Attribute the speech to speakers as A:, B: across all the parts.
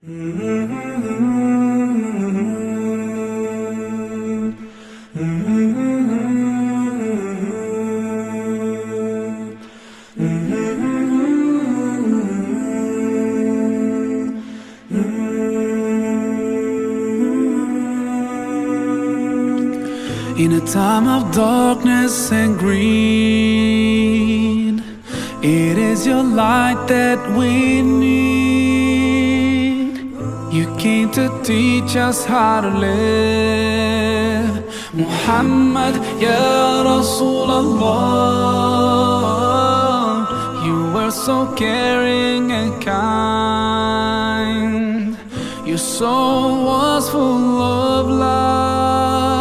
A: In a time of darkness and greed, it is your light that we need. You came to teach us how to live. Muhammad, Ya Rasulullah, you were so caring and kind. Your soul was full of light.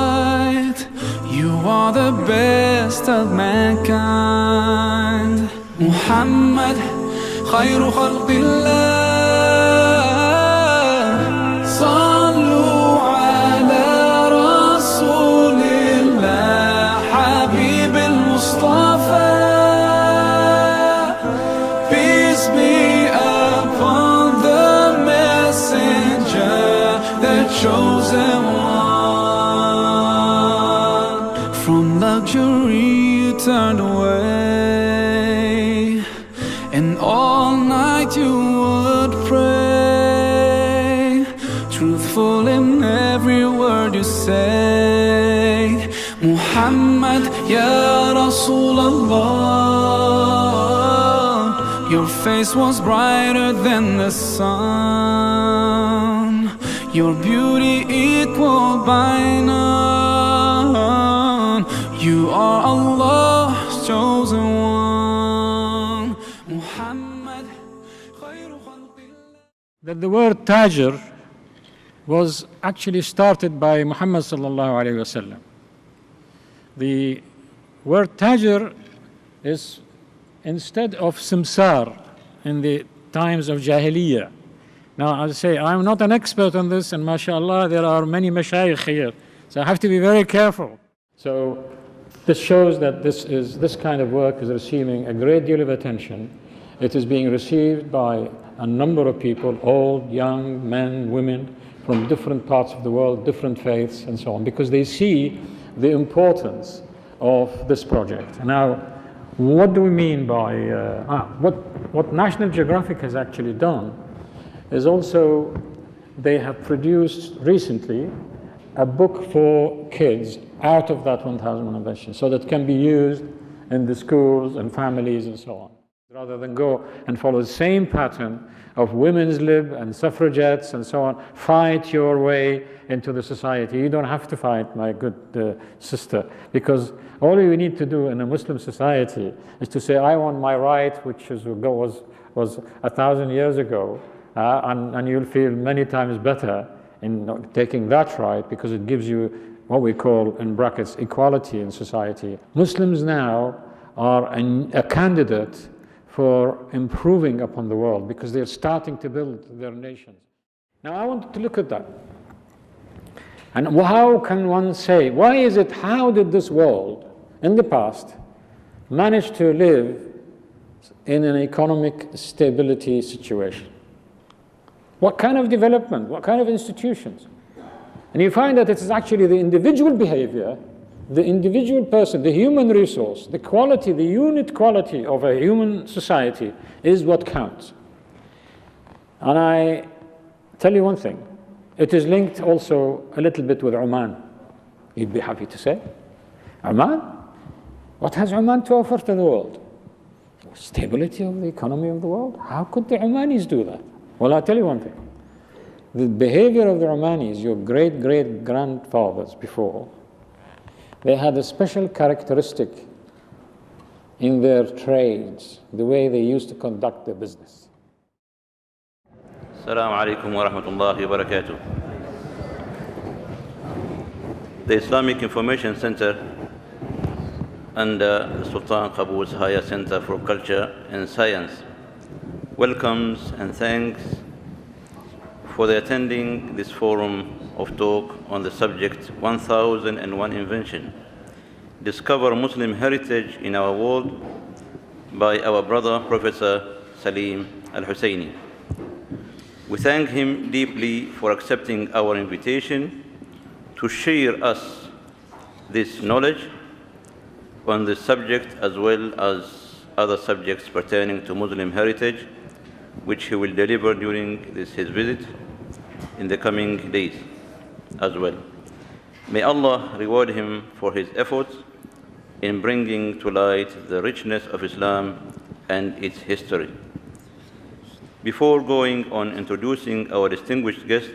A: You are the best of mankind. Muhammad, khayru khalqillah. Sallu ala Rasulillah, Habib al-Mustafa. Peace be upon the messenger, the chosen one. From luxury you turned away, and all night you would pray, truthful in every word you say. Muhammad, Ya Rasulullah, your face was brighter than the sun, your beauty equal by none. You are Allah's chosen one. Muhammad, khayru khalqillah.
B: That the word tajir was actually started by Muhammad sallallahu alayhi wasallam. The word tajir is instead of simsar in the times of Jahiliyyah. Now I'll say I'm not an expert on this, and mashallah there are many mashayikh here, so I have to be very careful. So this shows that this kind of work is receiving a great deal of attention. It is being received by a number of people, old, young, men, women, from different parts of the world, different faiths, and so on, because they see the importance of this project. Now, what do we mean by, what National Geographic has actually done is also, they have produced recently a book for kids out of that 1,001 inventions, so that can be used in the schools and families and so on, rather than go and follow the same pattern of women's lib and suffragettes and so on. Fight your way into the society. You don't have to fight, my good sister, because all you need to do in a Muslim society is to say, I want my right, which was 1,000 years ago, and you'll feel many times better in taking that right, because it gives you what we call, in brackets, equality in society. Muslims now are a candidate for improving upon the world, because they're starting to build their nations. Now I want to look at that. And how can one say, why is it, how did this world in the past manage to live in an economic stability situation? What kind of development, what kind of institutions? And you find that it is actually the individual behavior, the individual person, the human resource, the quality, the unit quality of a human society is what counts. And I tell you one thing, it is linked also a little bit with Oman. You'd be happy to say. Oman? What has Oman to offer to the world? Stability of the economy of the world? How could the Omanis do that? Well, I'll tell you one thing. The behavior of the Omanis, your great-great-grandfathers before, they had a special characteristic in their trades, the way they used to conduct their business.
C: Assalamu alaikum wa rahmatullahi wa barakatuh. The Islamic Information Center and Sultan Qaboos Higher Center for Culture and Science welcomes and thanks for the attending this forum of talk on the subject 1001 Invention, Discover Muslim Heritage in Our World, by our brother Professor Salim Al-Hasani. We thank him deeply for accepting our invitation to share us this knowledge on this subject as well as other subjects pertaining to Muslim heritage, which he will deliver during his visit in the coming days as well. May Allah reward him for his efforts in bringing to light the richness of Islam and its history. Before going on introducing our distinguished guest,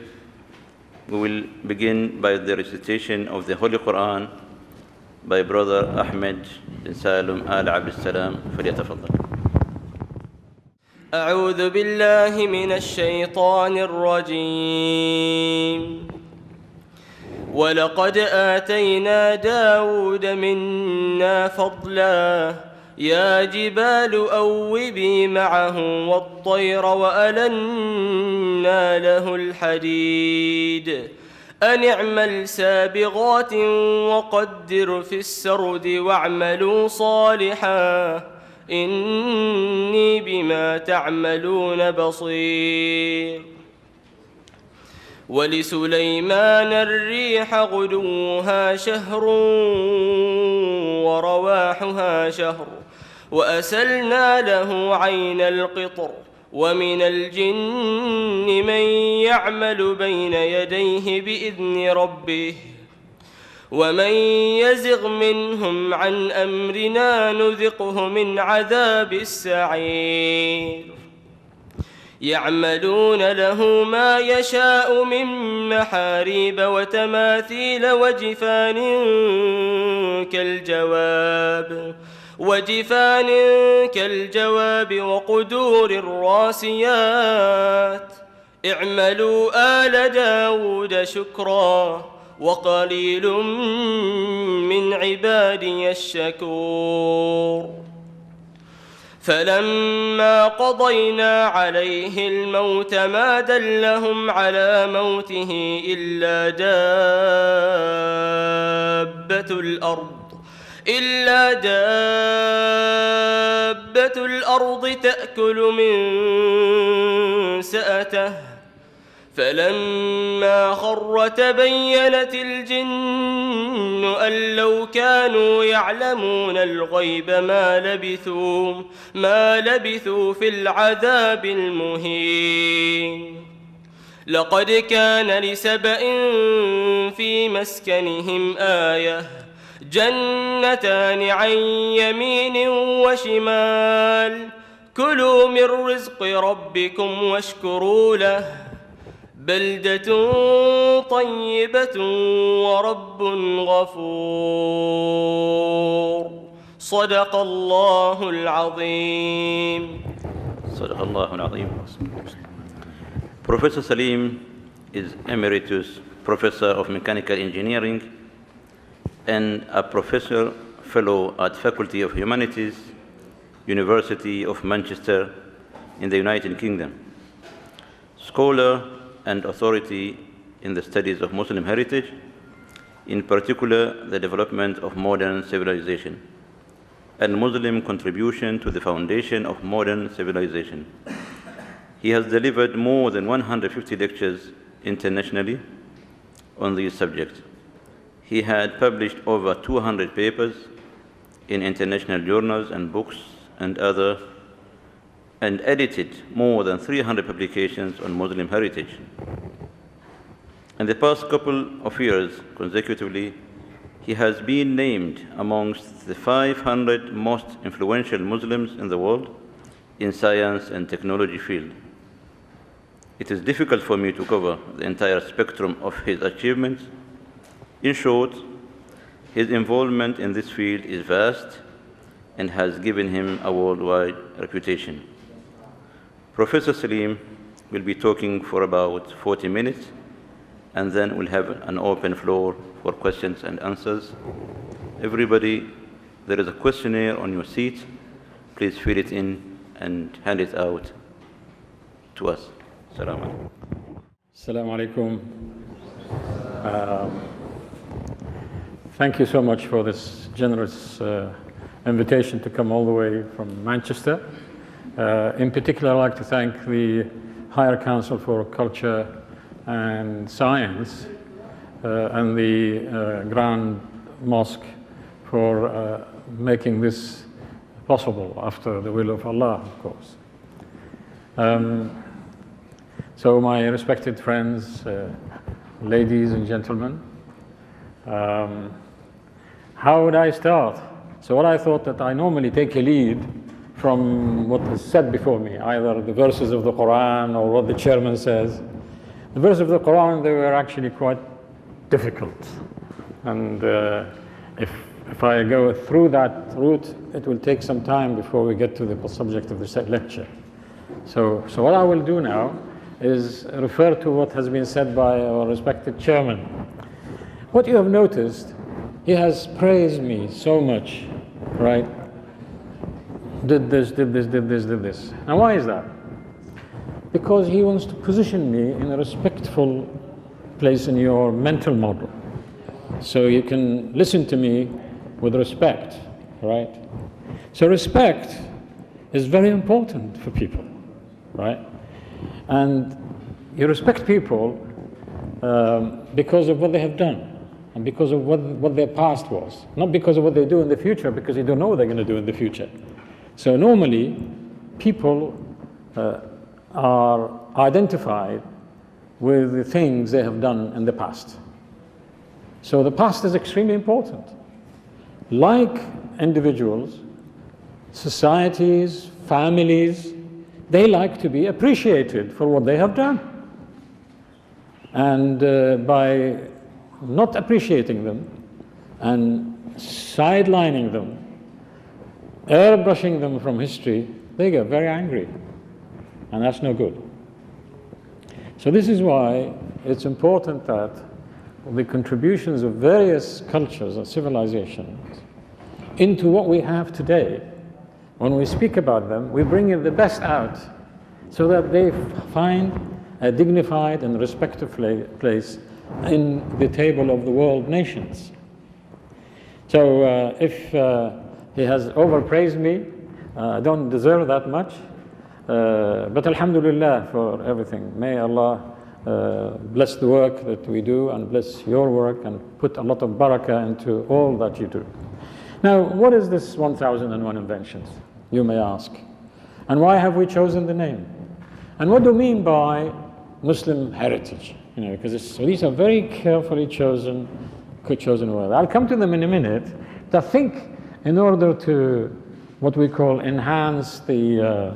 C: we will begin by the recitation of the Holy Quran by Brother Ahmed bin Salim Al-Hasani. فليتفضل.
D: أعوذ بالله من الشيطان الرجيم. ولقد آتينا داود منا فضلا يا جبال أوبي معه والطير وألنا له الحديد أن اعمل سابغات وقدر في السرد واعملوا صالحا إني بما تعملون بصير. ولسليمان الريح غدوها شهر ورواحها شهر وأسلنا له عين القطر ومن الجن من يعمل بين يديه بإذن ربه ومن يزغ منهم عن أمرنا نذقه من عذاب السعير. يعملون له ما يشاء من محاريب وتماثيل وجفان كالجواب وقدور الراسيات. اعملوا آل داود شكرا وقليل من عبادي الشكور. فلما قضينا عليه الموت ما دلهم على موته إلا دابة الأرض تأكل من سأته. فلما خر تبينت الجن أن لو كانوا يعلمون الغيب ما لبثوا في العذاب المهين. لقد كان لسبإ في مسكنهم آية جنتان عن يمين وشمال كلوا من رزق ربكم واشكروا له بلدة طيبة ورب غفور. صدق الله العظيم.
C: صدق الله العظيم. Professor Salim is Emeritus Professor of Mechanical Engineering and a Professor Fellow at Faculty of Humanities, University of Manchester in the United Kingdom. Scholar and authority in the studies of Muslim heritage, in particular the development of modern civilization and Muslim contribution to the foundation of modern civilization. He has delivered more than 150 lectures internationally on these subjects. He had published over 200 papers in international journals and books and edited more than 300 publications on Muslim heritage. In the past couple of years, consecutively, he has been named amongst the 500 most influential Muslims in the world in science and technology field. It is difficult for me to cover the entire spectrum of his achievements. In short, his involvement in this field is vast and has given him a worldwide reputation. Professor Salim will be talking for about 40 minutes, and then we'll have an open floor for questions and answers. Everybody, there is a questionnaire on your seat. Please fill it in and hand it out to us. Assalamu alaikum.
B: Assalamu alaikum. Thank you so much for this generous invitation to come all the way from Manchester. In particular, I'd like to thank the Higher Council for Culture and Science and the Grand Mosque for making this possible after the will of Allah, of course. So my respected friends, ladies and gentlemen, how would I start? So what I thought that I normally take a lead from what is said before me, either the verses of the Quran or what the chairman says. The verses of the Quran, they were actually quite difficult. And if I go through that route, it will take some time before we get to the subject of the lecture. So what I will do now is refer to what has been said by our respected chairman. What you have noticed, he has praised me so much, right? Did this, did this, did this, did this. And why is that? Because he wants to position me in a respectful place in your mental model. So you can listen to me with respect, right? So respect is very important for people, right? And you respect people because of what they have done and because of what their past was, not because of what they do in the future, because you don't know what they're going to do in the future. So normally, people are identified with the things they have done in the past. So the past is extremely important. Like individuals, societies, families, they like to be appreciated for what they have done. And by not appreciating them and sidelining them, airbrushing them from history, they get very angry. And that's no good. So this is why it's important that the contributions of various cultures and civilizations into what we have today, when we speak about them, we bring in the best out so that they find a dignified and respected place in the table of the world nations. So if he has overpraised me, I don't deserve that much, but alhamdulillah for everything. May Allah bless the work that we do and bless your work and put a lot of barakah into all that you do. Now, what is this 1001 Inventions, you may ask? And why have we chosen the name? And what do we mean by Muslim heritage? You know, because so these are very carefully chosen words. I'll come to them in a minute, but I think in order to what we call enhance the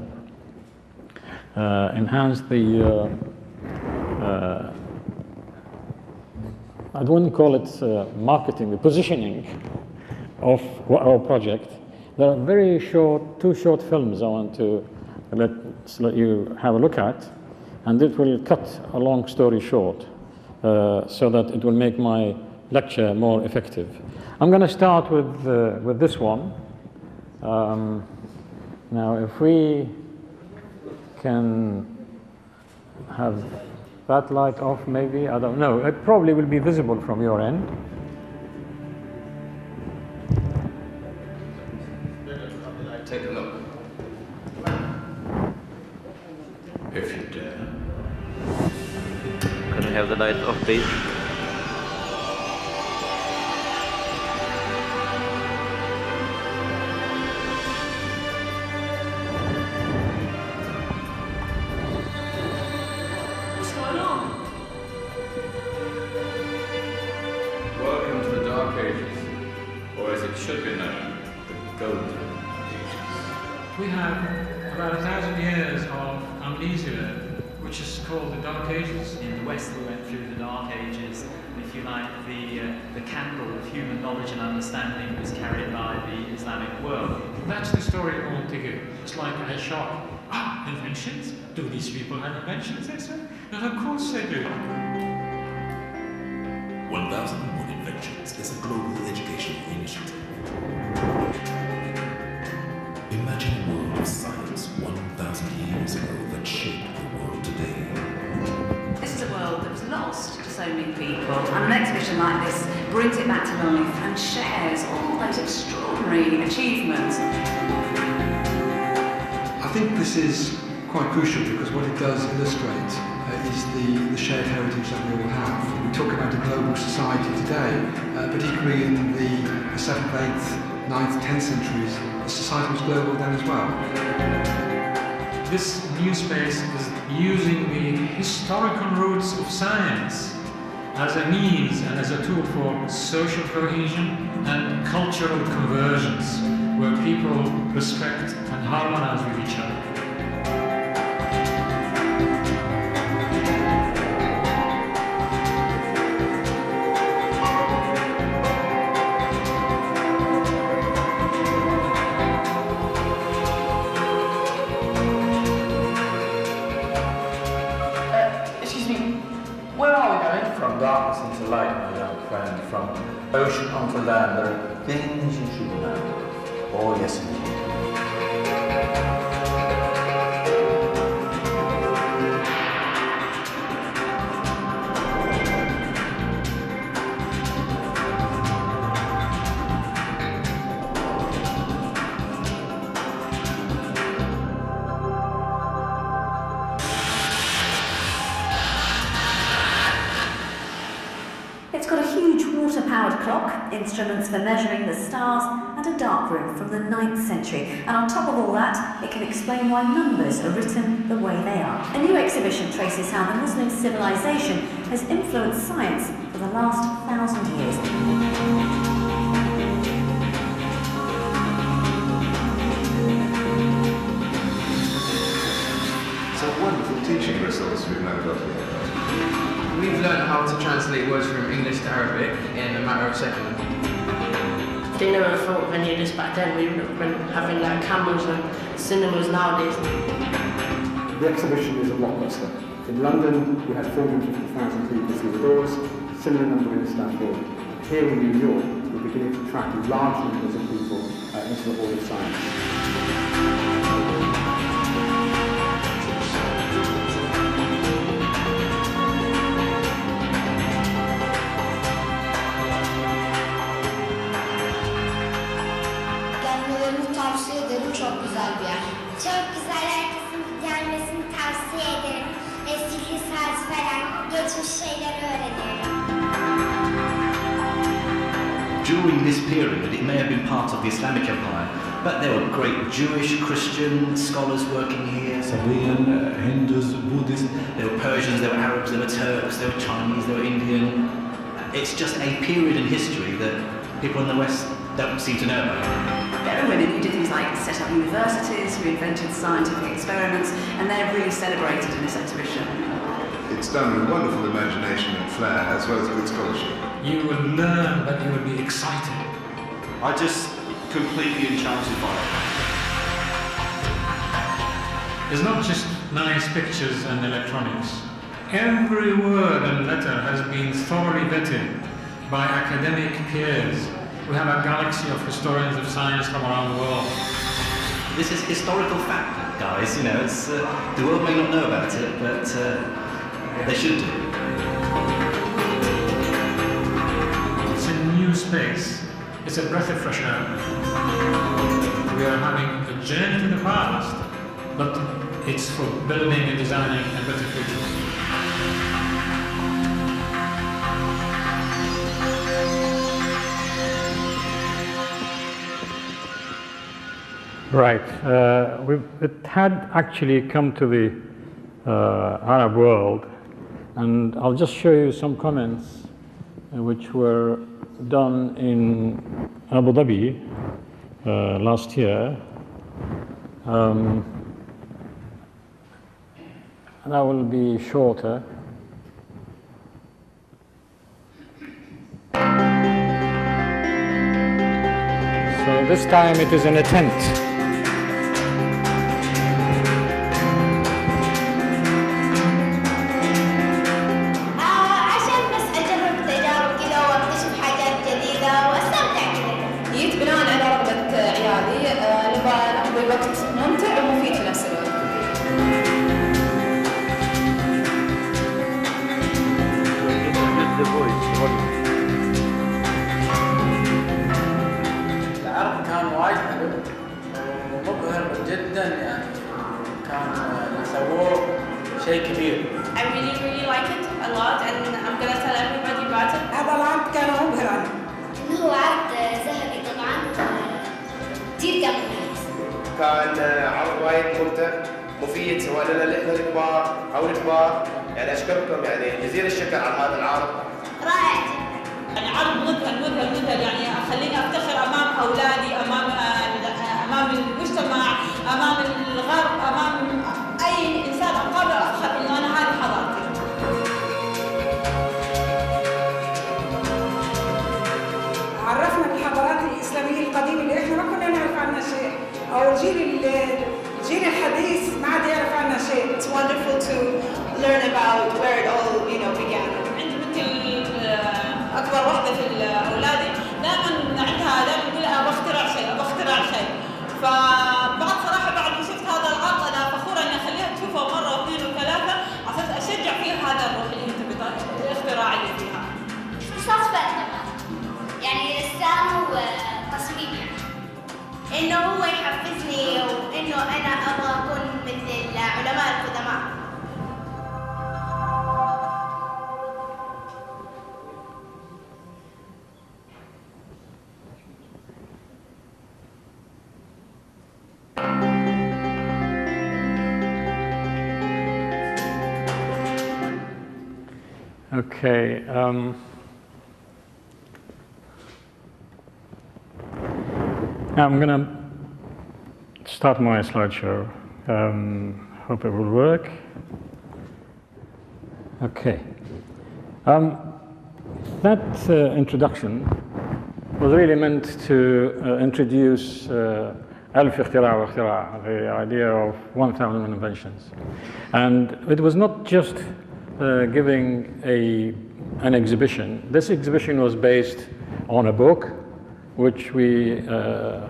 B: I wouldn't call it marketing, the positioning of our project. There are two short films I want to let you have a look at, and it will cut a long story short so that it will make my lecture more effective. I'm going to start with this one. Now, if we can have that light off, maybe, I don't know. It probably will be visible from your end.
E: Take a look. If you dare.
C: Could I have the lights off, please?
E: What's going on? Welcome to the Dark Ages, or as it should be known, the Golden Ages.
B: We have about 1,000 years of amnesia, which is called the Dark Ages.
F: In the West, we went through the Dark Ages, and if you like, the candle of human knowledge and understanding was carried by the Islamic world.
B: That's the story altogether. It's like a shock. Ah, inventions? Do these people have inventions, they say? And of course they do.
G: 1001 Inventions is a global educational initiative. Imagine a world of science 1,000 years ago that shaped the world today.
H: This is a world that was lost to so many people, and an exhibition like this brings it back to life and shares all those extraordinary achievements.
I: I think this is quite crucial because what it does illustrate is the shared heritage that we all have. We talk about a global society today, but equally in the 7th, 8th, 9th, 10th centuries, the society was global then as well.
B: This new space is using the historical roots of science as a means and as a tool for social cohesion and cultural convergence, where people respect and harmonize with each other.
J: Excuse me, where are we going? From darkness into light, my young friend. From ocean onto land. There are things you should know. Oh, yes, indeed.
H: It's got a huge water-powered clock, instruments for measuring the stars, and a darkroom from the 9th century. And on top of all that, it can explain why numbers are written the way they are. A new exhibition traces how the Muslim civilization has influenced science for the last 1,000 years.
K: It's a wonderful teaching resource we've now got here.
J: We've learned how to translate words from English to Arabic in a matter of seconds.
L: If they never thought of any of this back then, we would have been having like cameras and cinemas nowadays.
M: The exhibition is a blockbuster. In London, we had 450,000 people through the doors, similar number in Istanbul. Here in New York, we're beginning to attract large numbers of people into the Hall of Science.
N: Tavsiye ederim, çok güzel bir yer. Çok güzel, herkesin gelmesini tavsiye ederim. Eski saat falan, geçmiş şeyleri öğreniyorum.
O: During this period, it may have been part of the Islamic Empire, but there were great Jewish, Christian scholars working here.
G: Sabian, Hindus, Buddhists.
O: There were Persians, there were Arabs, there were Turks, there were Chinese, there were Indian. It's just a period in history that people in the West don't seem to know about.
H: There are women who did things like set up universities, who invented scientific experiments, and they're really celebrated in this exhibition.
K: It's done with wonderful imagination and flair, as well as good scholarship.
B: You will learn, but you will be excited.
P: I just completely enchanted by it.
B: It's not just nice pictures and electronics. Every word and letter has been thoroughly vetted by academic peers. We have a galaxy of historians of science from around the world.
O: This is historical fact, guys. You know, it's the world may not know about it, but they should do.
B: It's a new space. It's a breath of fresh air. We are having a journey to the past, but it's for building and designing a better future. Right. It had actually come to the Arab world, and I'll just show you some comments which were done in Abu Dhabi last year. And I will be shorter. So this time it is in a tent.
J: العرض كان وايد حلو ومبهر جدا، يعني كان شيء كبير.
Q: I really like it a lot and I'm gonna tell everybody about it.
R: هذا العرض كان مبهرا.
N: إنه عرض ذهبي طبعا كثير كان مميز.
S: كان عرض وايد ممتع مفيد سواء لنا الكبار أو الكبار، يعني أشكركم يعني جزيل الشكر على هذا العرض.
Q: رائع. يعني عرض مذهل يعني خليني أفتخر أمام أولادي، أمام المجتمع، أمام الغرب، أمام أي إنسان أقابله أفخر إنه أنا هذه حضارتي.
R: عرفنا بالحضارات الإسلامية القديمة اللي إحنا ما كنا نعرف عنها شيء، أو الجيل الحديث ما عاد يعرف عنها شيء.
Q: It's wonderful to learn about where it all began. عندي بنتي أكبر واحدة في أولادي دائما تقول أبغى أخترع شيء. فبعد صراحة بعد ما شفت هذا العرض أنا فخورة إني أخليها تشوفه مرة واثنين وثلاثة عشان أشجع فيها هذا الروح اللي أنت الاختراعية فيها.
N: صدفة يعني رسام وتصميم إنه هو يحفزني وإنه أنا أبغى أكون مثل العلماء القدماء.
B: Okay. Now I'm going to start my slideshow. Hope it will work. Okay. That introduction was really meant to introduce ألف اختراع واختراع, the idea of 1,000 inventions. And it was not just giving an exhibition. This exhibition was based on a book which we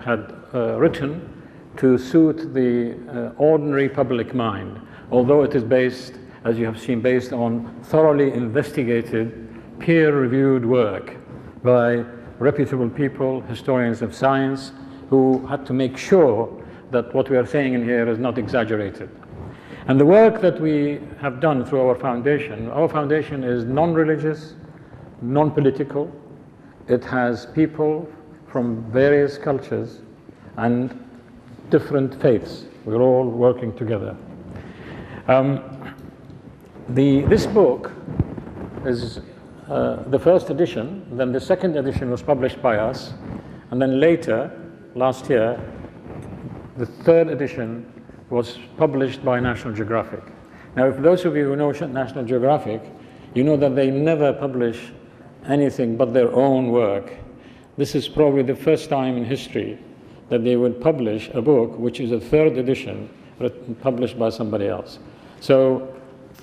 B: had written to suit the ordinary public mind, although it is based, as you have seen, based on thoroughly investigated, peer-reviewed work by reputable people, historians of science, who had to make sure that what we are saying in here is not exaggerated. And the work that we have done through our foundation is non-religious, non-political. It has people from various cultures and different faiths. We're all working together. This book is the first edition, then the second edition was published by us, and then later, last year, the third edition was published by National Geographic. Now, for those of you who know National Geographic, you know that they never publish anything but their own work. This is probably the first time in history that they would publish a book which is a third edition published by somebody else. So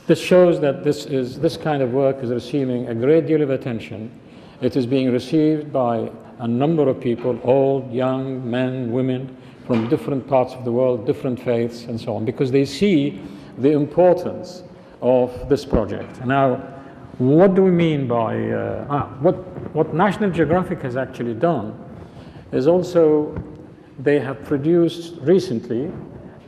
B: this shows that this kind of work is receiving a great deal of attention. It is being received by a number of people, old, young, men, women, from different parts of the world, different faiths, and so on, because they see the importance of this project. Now, what do we mean by, what National Geographic has actually done is also, they have produced recently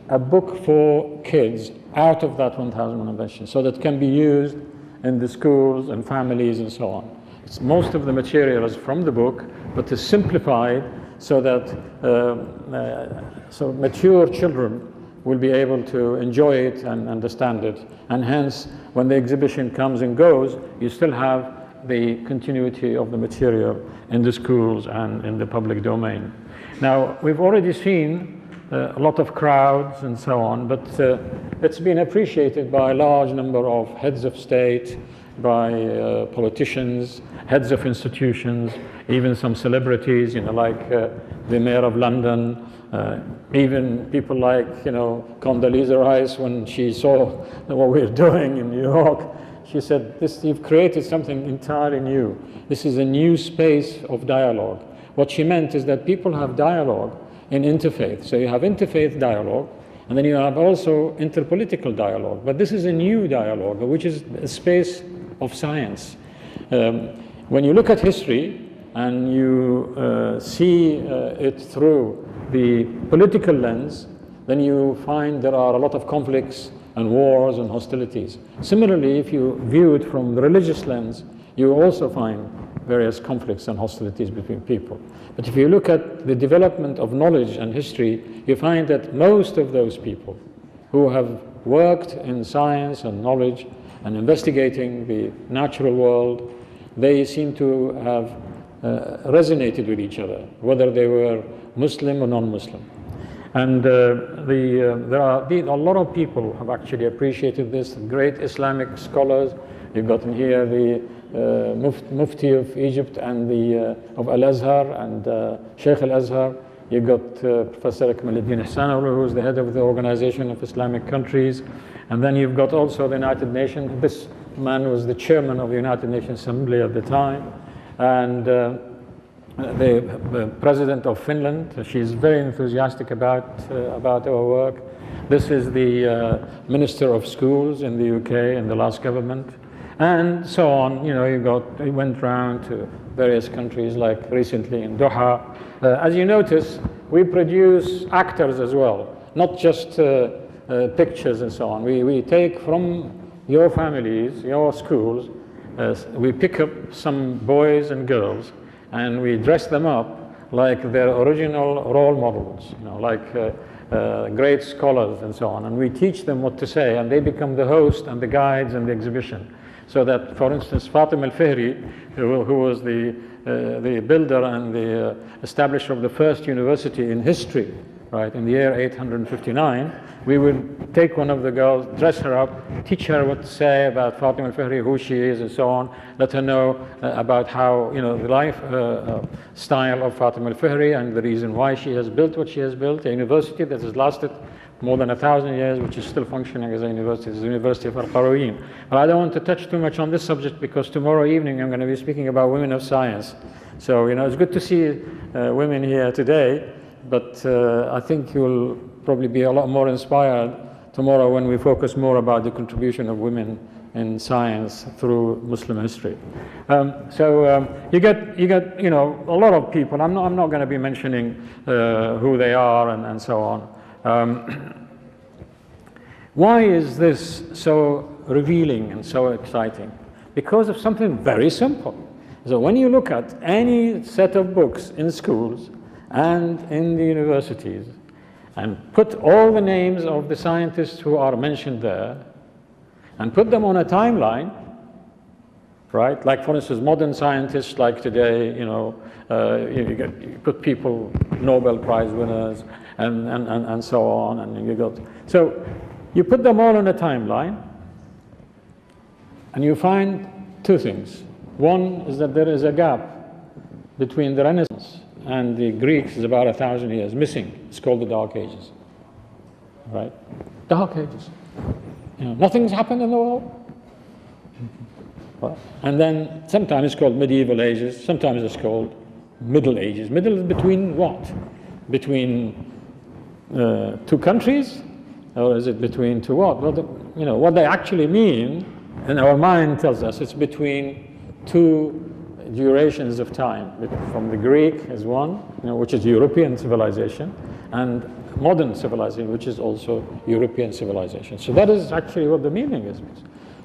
B: a book for kids out of that 1,000 inventions, so that can be used in the schools and families and so on. Most of the material is from the book, but is simplified so that so mature children will be able to enjoy it and understand it. And hence, when the exhibition comes and goes, you still have the continuity of the material in the schools and in the public domain. Now, we've already seen a lot of crowds and so on, but it's been appreciated by a large number of heads of state, by politicians, heads of institutions, even some celebrities, like the Mayor of London, even people like, Condoleezza Rice, when she saw what we're doing in New York, she said, you've created something entirely new. This is a new space of dialogue. What she meant is that people have dialogue in interfaith. So you have interfaith dialogue, and then you have also interpolitical dialogue. But this is a new dialogue, which is a space of science. When you look at history and you see it through the political lens, then you find there are a lot of conflicts and wars and hostilities. Similarly, if you view it from the religious lens, you also find various conflicts and hostilities between people. But if you look at the development of knowledge and history, you find that most of those people who have worked in science and knowledge and investigating the natural world, they seem to have resonated with each other, whether they were Muslim or non-Muslim. And there are a lot of people who have actually appreciated this, great Islamic scholars. You've got in here the Mufti of Egypt and of Al-Azhar and Sheikh Al-Azhar. You've got Professor Kamaluddin Ihsanoğlu, who is the head of the Organization of Islamic Countries. And then you've got also the United Nations. This man was the chairman of the United Nations Assembly at the time. And the president of Finland, she's very enthusiastic about our work. This is the Minister of Schools in the UK in the last government. And so on, you know, he went round to various countries, like recently in Dawah. As you notice, we produce actors as well, not just pictures and so on. We take from your families, your schools, we pick up some boys and girls, and we dress them up like their original role models, you know, like great scholars and so on. And we teach them what to say, and they become the host and the guides and the exhibition. So that, for instance, Fatim Al-Fihri, who was the builder and the establisher of the first university in history, right, in the year 859, we would take one of the girls, dress her up, teach her what to say about Fatim Al-Fihri, who she is and so on, let her know about how, you know, the life style of Fatim Al-Fihri and the reason why she has built what she has built, a university that has lasted more than 1,000 years, which is still functioning as a university. It's the University of Al-Qarawiyyin. But I don't want to touch too much on this subject because tomorrow evening I'm going to be speaking about women of science. So, you know, it's good to see women here today, but I think you'll probably be a lot more inspired tomorrow when we focus more about the contribution of women in science through Muslim history. You get, you know, a lot of people. I'm not going to be mentioning who they are and so on. Why is this so revealing and so exciting? Because of something very simple. So when you look at any set of books in schools and in the universities and put all the names of the scientists who are mentioned there and put them on a timeline, right? Like, for instance, modern scientists like today, you know, you put people, Nobel Prize winners, and so on, and so you put them all on a timeline, and you find two things. One is that there is a gap between the Renaissance and the Greeks is about 1,000 years missing. It's called the Dark Ages, right? Dark Ages. You know, nothing's happened in the world. And then sometimes it's called medieval ages, sometimes it's called Middle Ages. Middle is between what? Between two countries, or is it between two what? Well, you know, what they actually mean, and our mind tells us it's between two durations of time. From the Greek as one, you know, which is European civilization, and modern civilization, which is also European civilization. So that is actually what the meaning is.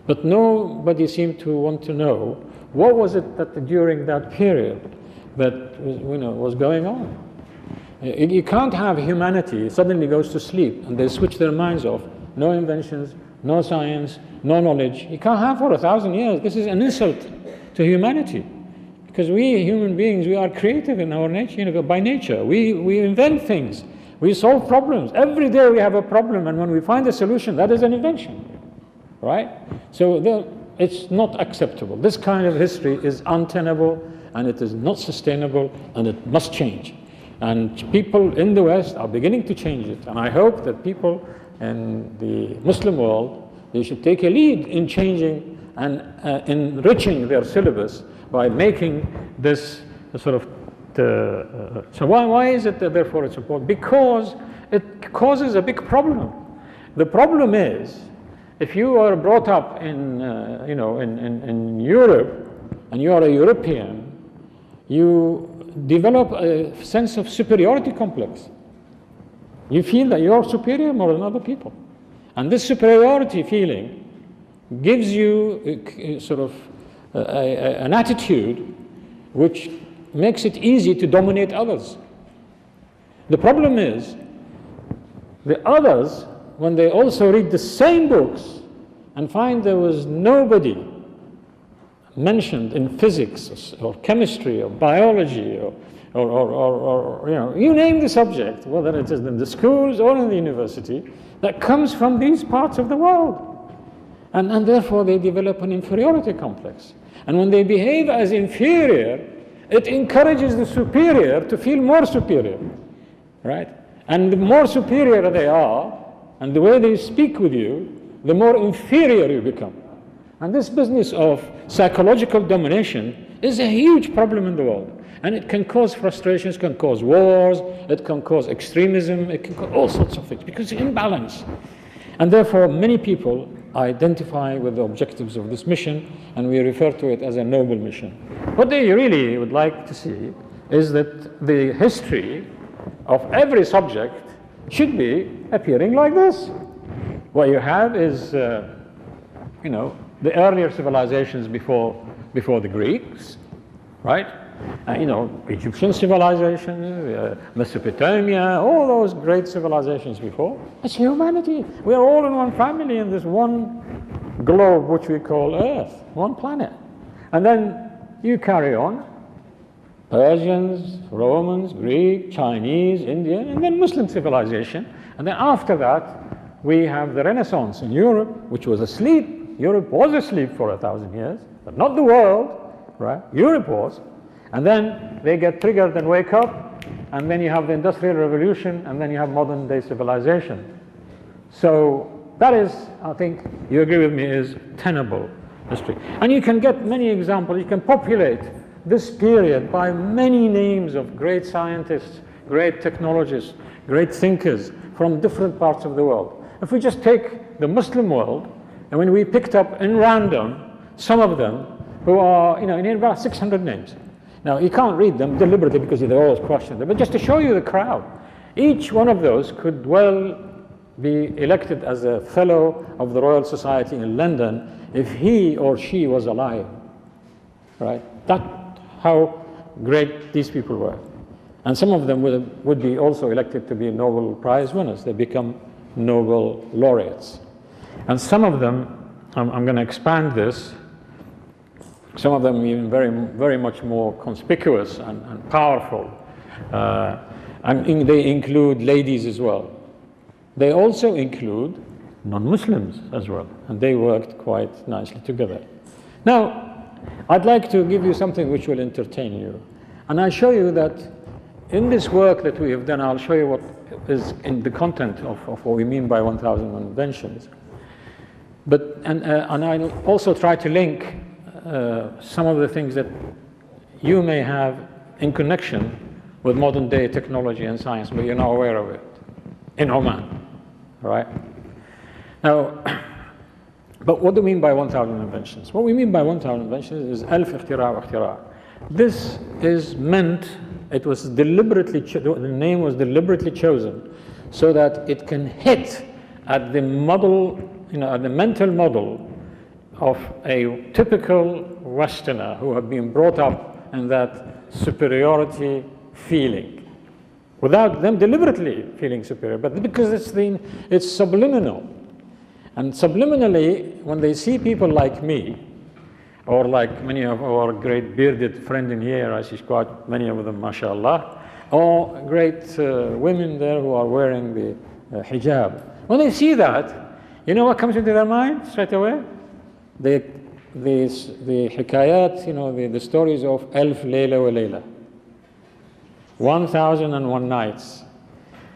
B: But nobody seemed to want to know what was it that during that period that was going on. You can't have humanity suddenly goes to sleep and they switch their minds off. No inventions, no science, no knowledge. You can't have for 1,000 years. This is an insult to humanity. Because we human beings, we are creative in our nature, you know, by nature. We invent things. We solve problems. Every day we have a problem, and when we find a solution, that is an invention. Right? So it's not acceptable. This kind of history is untenable, and it is not sustainable, and it must change. And people in the West are beginning to change it. And I hope that people in the Muslim world, they should take a lead in changing and enriching their syllabus by making this sort of... so why is it that therefore it's important? Because it causes a big problem. The problem is, if you are brought up in Europe and you are a European, you develop a sense of superiority complex. You feel that you are superior more than other people. And this superiority feeling gives you sort of an attitude which makes it easy to dominate others. The problem is, the others, when they also read the same books and find there was nobody mentioned in physics or chemistry or biology or you know, you name the subject, whether it is in the schools or in the university, that comes from these parts of the world. And therefore they develop an inferiority complex. And when they behave as inferior, it encourages the superior to feel more superior, right? And the more superior they are, and the way they speak with you, the more inferior you become. And this business of psychological domination is a huge problem in the world. And it can cause frustrations, can cause wars, it can cause extremism, it can cause all sorts of things, because it's imbalance. And therefore, many people identify with the objectives of this mission, and we refer to it as a noble mission. What they really would like to see is that the history of every subject should be appearing like this. What you have is, you know, the earlier civilizations before the Greeks, right? You know, Egyptian civilization, Mesopotamia, all those great civilizations before. It's humanity. We are all in one family in this one globe which we call Earth, one planet. And then you carry on, Persians, Romans, Greek, Chinese, Indian, and then Muslim civilization. And then after that, we have the Renaissance in Europe, which was asleep. Europe was asleep for 1,000 years, but not the world, right? Europe was. And then they get triggered and wake up, and then you have the Industrial Revolution, and then you have modern day civilization. So that is, I think, you agree with me, is tenable history. And you can get many examples. You can populate this period by many names of great scientists, great technologists, great thinkers from different parts of the world. If we just take the Muslim world, and when we picked up in random some of them who are, you know, in about 600 names. Now, you can't read them deliberately because they're always questioned, but just to show you the crowd. Each one of those could well be elected as a fellow of the Royal Society in London if he or she was alive, right? That's how great these people were. And some of them would be also elected to be Nobel Prize winners. They become Nobel laureates. And some of them, I'm going to expand this, some of them even very much more conspicuous and powerful. And they include ladies as well. They also include non-Muslims as well, and they worked quite nicely together. Now, I'd like to give you something which will entertain you. And I show you that in this work that we have done, I'll show you what is in the content of what we mean by 1,001 inventions. And I'll also try to link some of the things that you may have in connection with modern day technology and science, but you're not aware of it, in Oman, right? Now, but what do we mean by 1,000 inventions? What we mean by 1,000 inventions is ألف اختراع واختراع. This is meant, it was deliberately, the name was deliberately chosen so that it can hit at the model, you know, at the mental model of a typical Westerner who have been brought up in that superiority feeling, without them deliberately feeling superior, but because it's subliminal. And subliminally, when they see people like me, or like many of our great bearded friends in here, I see quite many of them, mashallah, or great women there who are wearing the hijab. When they see that, you know what comes into their mind straight away? The hikayat, you know, the stories of Alf Layla wa Layla. 1,001 nights.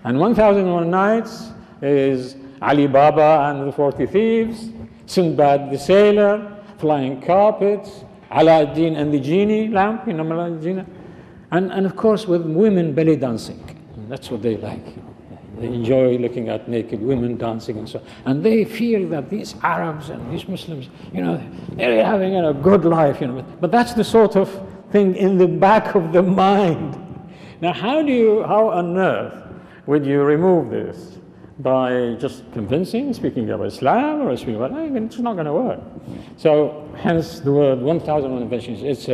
B: And 1,001 nights is Ali Baba and the 40 Thieves, Sinbad the Sailor, Flying Carpets, Aladdin and the Genie lamp, you know, Aladdin. And of course with women belly dancing. And that's what they like. You know. They enjoy looking at naked women dancing and so on. And they feel that these Arabs and these Muslims, you know, they're having a good life, you know. But that's the sort of thing in the back of the mind. Now, how on earth would you remove this by just convincing, speaking about Islam or speaking about, I mean, it's not going to work. So hence the word 1,001 inventions. It's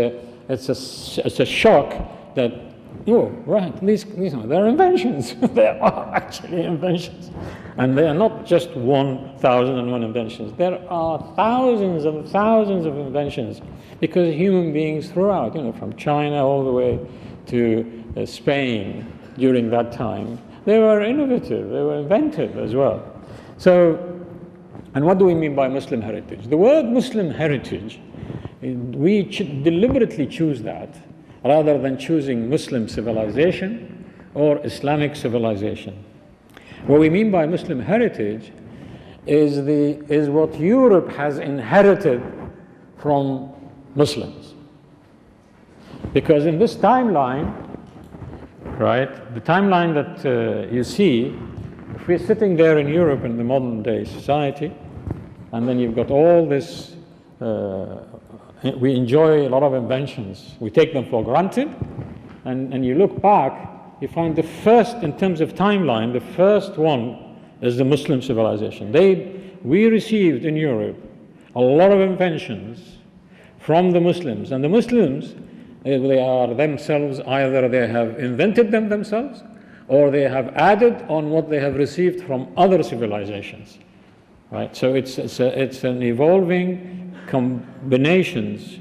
B: a shock that, oh, right, these they're inventions. They are actually inventions. And they are not just 1,001 inventions. There are thousands and thousands of inventions, because human beings throughout, from China all the way to Spain during that time, they were innovative, they were inventive as well. So, and what do we mean by Muslim heritage? The word Muslim heritage, we deliberately choose that rather than choosing Muslim civilization or Islamic civilization. What we mean by Muslim heritage is what Europe has inherited from Muslims. Because in this timeline, right, the timeline that you see, if we're sitting there in Europe in the modern day society, and then you've got all this, we enjoy a lot of inventions, we take them for granted, and you look back, you find the first, in terms of timeline, the first one is the Muslim civilization. We received in Europe a lot of inventions from the Muslims, and the Muslims, they are themselves, either they have invented them themselves, or they have added on what they have received from other civilizations, right? So it's an evolving combinations,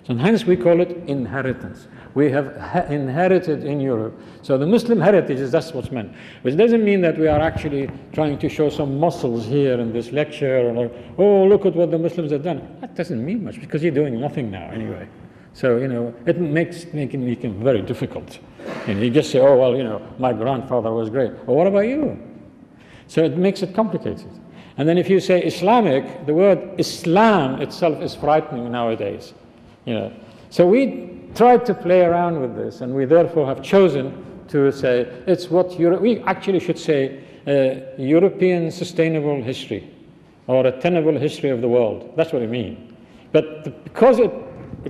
B: and hence we call it inheritance. We have inherited in Europe. So the Muslim heritage that's what's meant. Which doesn't mean that we are actually trying to show some muscles here in this lecture, or oh, look at what the Muslims have done. That doesn't mean much, because you're doing nothing now anyway. So, it makes it very difficult. You just say, oh, well, my grandfather was great. Well, what about you? So it makes it complicated. And then if you say Islamic, the word Islam itself is frightening nowadays. So we tried to play around with this, and we therefore have chosen to say it's what we actually should say European sustainable history, or a tenable history of the world. That's what I mean. But because it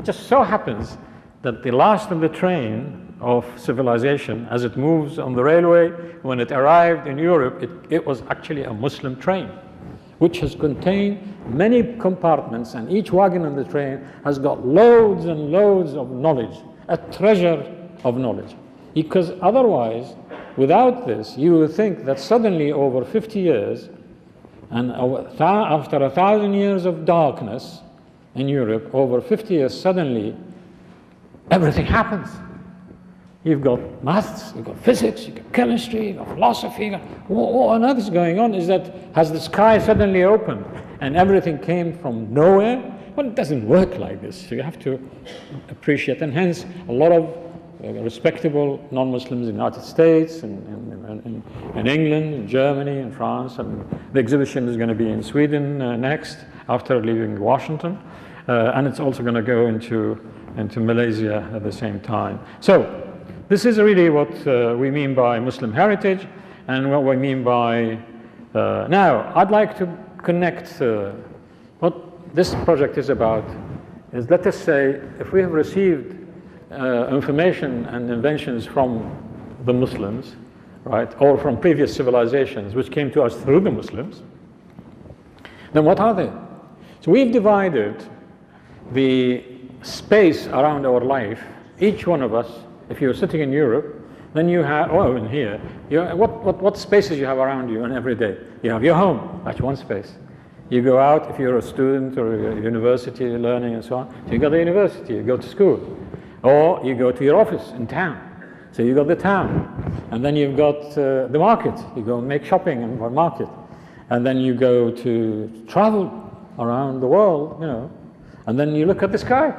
B: just so happens that the last of the train of civilization, as it moves on the railway, when it arrived in Europe, it was actually a Muslim train, which has contained many compartments, and each wagon on the train has got loads and loads of knowledge, a treasure of knowledge. Because otherwise, without this, you would think that suddenly over 50 years, and after 1,000 years of darkness in Europe, over 50 years, suddenly everything happens. You've got maths, you've got physics, you've got chemistry, you've got philosophy. What on earth is going on? Is that, has the sky suddenly opened and everything came from nowhere? Well, it doesn't work like this. So you have to appreciate, and hence a lot of respectable non-Muslims in the United States, in England, in Germany, in France, and the exhibition is going to be in Sweden next, after leaving Washington, and it's also going to go into Malaysia at the same time. So this is really what we mean by Muslim heritage, and what we mean by now I'd like to connect what this project is about is, let us say, if we have received information and inventions from the Muslims, right, or from previous civilizations which came to us through the Muslims, then what are they? So we've divided the space around our life. Each one of us, if you're sitting in Europe, then you have, oh, in here, what spaces you have around you and every day? You have your home, that's one space. You go out, if you're a student or a university learning and so on, so you go to university, you go to school. Or you go to your office in town. So you got the town. And then you've got the market. You go and make shopping in the market. And then you go to travel around the world, And then you look at the sky,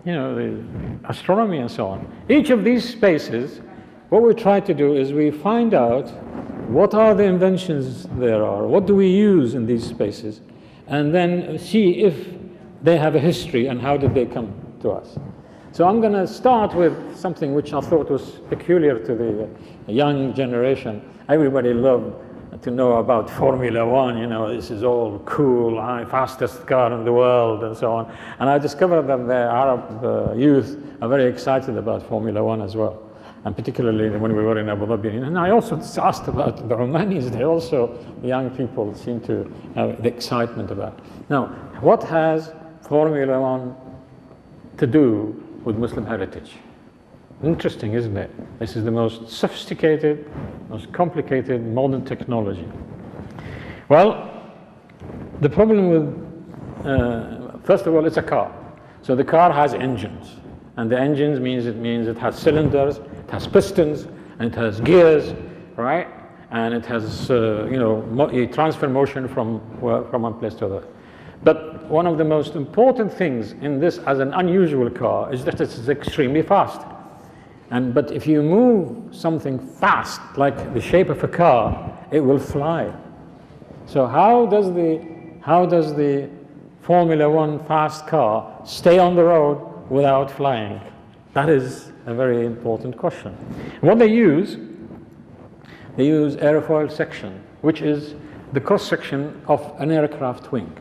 B: the astronomy and so on. Each of these spaces, what we try to do is we find out what are the inventions there are, what do we use in these spaces, and then see if they have a history and how did they come to us. So I'm going to start with something which I thought was peculiar to the young generation. Everybody loved to know about Formula One, this is all cool, fastest car in the world and so on. And I discovered that the Arab youth are very excited about Formula One as well. and particularly when we were in Abu Dhabi. And I also asked about the Omanis. They also, the young people seem to have the excitement about. Now, what has Formula One to do with Muslim heritage? Interesting, isn't it? This is the most sophisticated, most complicated modern technology. Well, the problem with, first of all, it's a car. So the car has engines. And the engines means it has cylinders, it has pistons, and it has gears, right? And it has, transfer motion from one place to another. But one of the most important things in this as an unusual car is that it's extremely fast. But if you move something fast, like the shape of a car, it will fly. So how does the Formula One fast car stay on the road without flying? That is a very important question. What they use airfoil section, which is the cross section of an aircraft wing.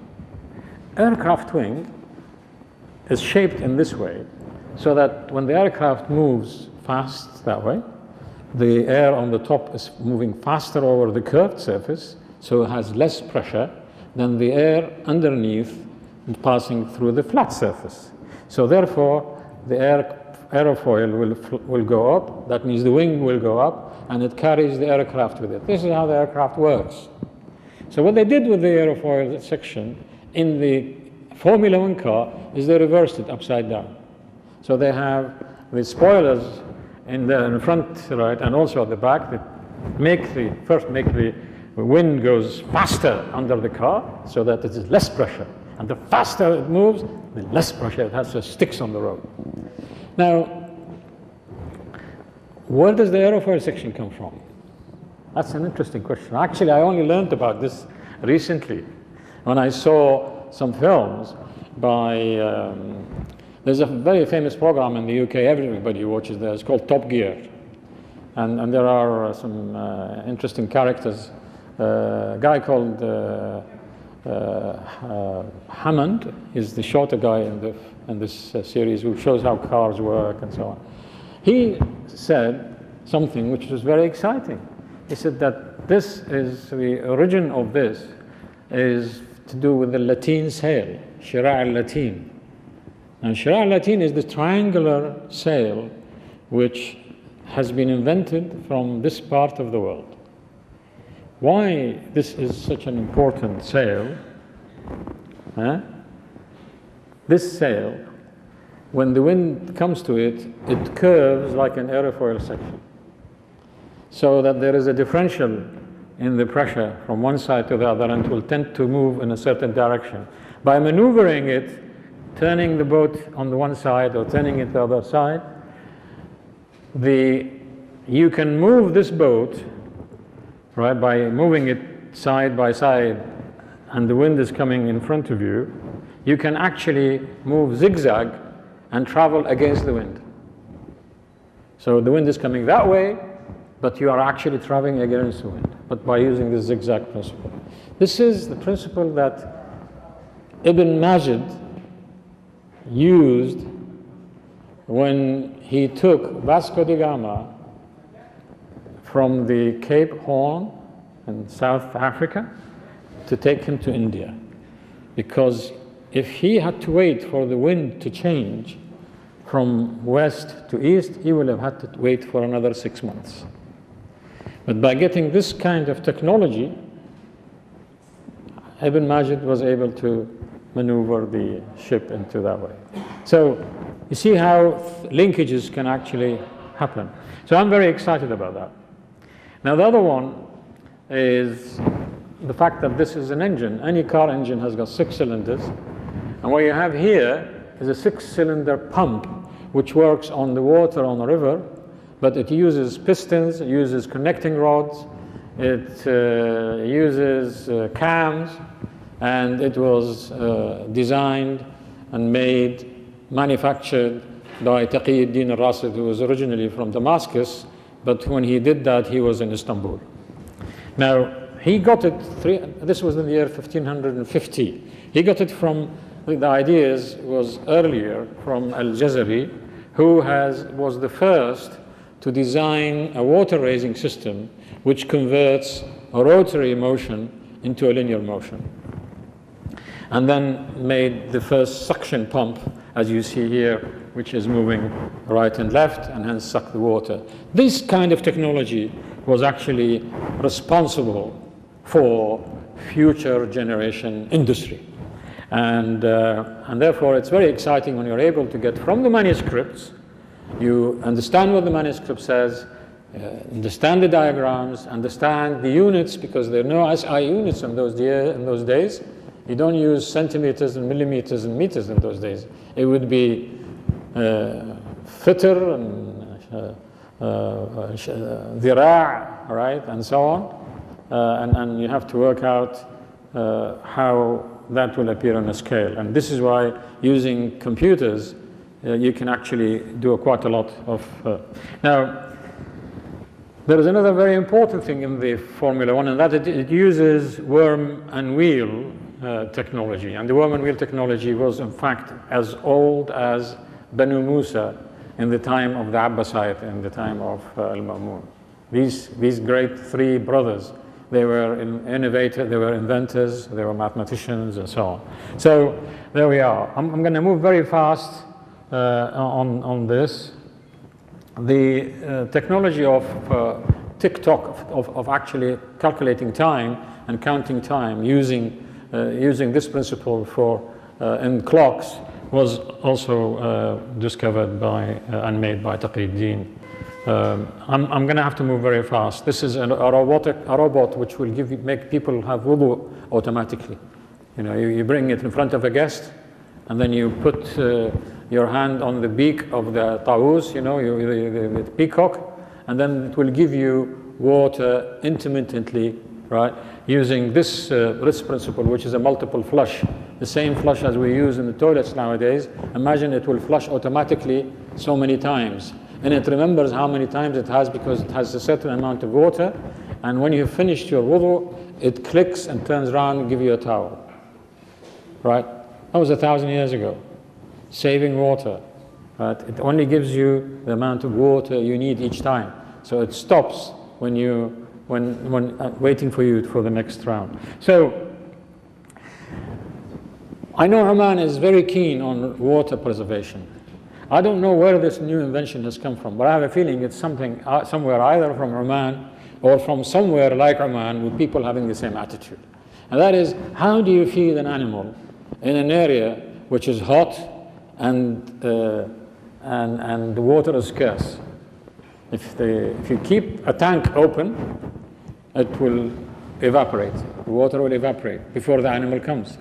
B: Aircraft wing is shaped in this way so that when the aircraft moves fast that way, the air on the top is moving faster over the curved surface, so it has less pressure than the air underneath passing through the flat surface. So therefore, the aerofoil will go up. That means the wing will go up, and it carries the aircraft with it. This is how the aircraft works. So what they did with the aerofoil section in the Formula One car is they reversed it upside down. So they have the spoilers in the front, right, and also at the back that make the wind goes faster under the car so that it is less pressure. And the faster it moves, the less pressure it has, so it sticks on the road. Now, where does the aerofoil section come from? That's an interesting question. Actually, I only learned about this recently when I saw some films by, there's a very famous program in the UK, everybody watches there, it's called Top Gear. And there are some interesting characters. A guy called Hammond is the shorter guy in this series who shows how cars work and so on. He said something which was very exciting. He said that the origin of this is to do with the Latin sail, Shira' al-Latin. And Shira' al-Latin is the triangular sail which has been invented from this part of the world. Why this is such an important sail? This sail, when the wind comes to it, it curves like an aerofoil section, so that there is a differential in the pressure from one side to the other, and it will tend to move in a certain direction. By maneuvering it, turning the boat on the one side or turning it the other side, you can move this boat, right, by moving it side by side, and the wind is coming in front of you. You can actually move zigzag and travel against the wind. So the wind is coming that way, but you are actually traveling against the wind, but by using the zigzag principle. This is the principle that Ibn Majid used when he took Vasco da Gama from the Cape Horn in South Africa to take him to India. Because if he had to wait for the wind to change from west to east, he would have had to wait for another 6 months. But by getting this kind of technology, Ibn Majid was able to maneuver the ship into that way. So you see how linkages can actually happen. So I'm very excited about that. Now the other one is the fact that this is an engine. Any car engine has got 6 cylinders. And what you have here is a 6-cylinder pump which works on the water on a river, but it uses pistons, it uses connecting rods, it uses cams, and it was designed and made, manufactured by Taqiyuddin al-Rasid, who was originally from Damascus, but when he did that, he was in Istanbul. Now, he got it, this was in the year 1550. He got it from, the ideas was earlier from Al-Jazari, who was the first to design a water-raising system which converts a rotary motion into a linear motion. And then made the first suction pump, as you see here, which is moving right and left and hence suck the water. This kind of technology was actually responsible for future generation industry. And therefore it's very exciting when you're able to get from the manuscripts, you understand what the manuscript says, understand the diagrams, understand the units, because there are no SI units in those days. You don't use centimeters and millimeters and meters in those days. It would be fitr and dhira', right, and so on. And you have to work out how that will appear on a scale. And this is why using computers, you can actually do quite a lot of... Now, there is another very important thing in the Formula One, and that it uses worm and wheel technology. And the worm and wheel technology was, in fact, as old as Banu Musa in the time of the Abbasid, in the time of Al-Ma'mun. These great three brothers, they were innovators, they were inventors, they were mathematicians, and so on. So there we are. I'm going to move very fast on this. The technology of TikTok, of actually calculating time and counting time using this principle for in clocks was also discovered by and made by Taqi-ud-Din. I'm going to have to move very fast. This is a robot which will make people have wudu automatically. You know, you bring it in front of a guest, and then you put your hand on the beak of the ta'us, you know, the peacock, and then it will give you water intermittently, right, using this principle, which is a multiple flush, the same flush as we use in the toilets nowadays. Imagine it will flush automatically so many times. And it remembers how many times it has, because it has a certain amount of water. And when you've finished your wudu, it clicks and turns around and gives you a towel. Right? That was 1,000 years ago. Saving water. Right? It only gives you the amount of water you need each time. So it stops when waiting for you for the next round. So I know Oman is very keen on water preservation. I don't know where this new invention has come from, but I have a feeling it's something somewhere either from Oman or from somewhere like Oman, with people having the same attitude. And that is, how do you feed an animal in an area which is hot and the water is scarce? If you keep a tank open, it will evaporate. The water will evaporate before the animal comes.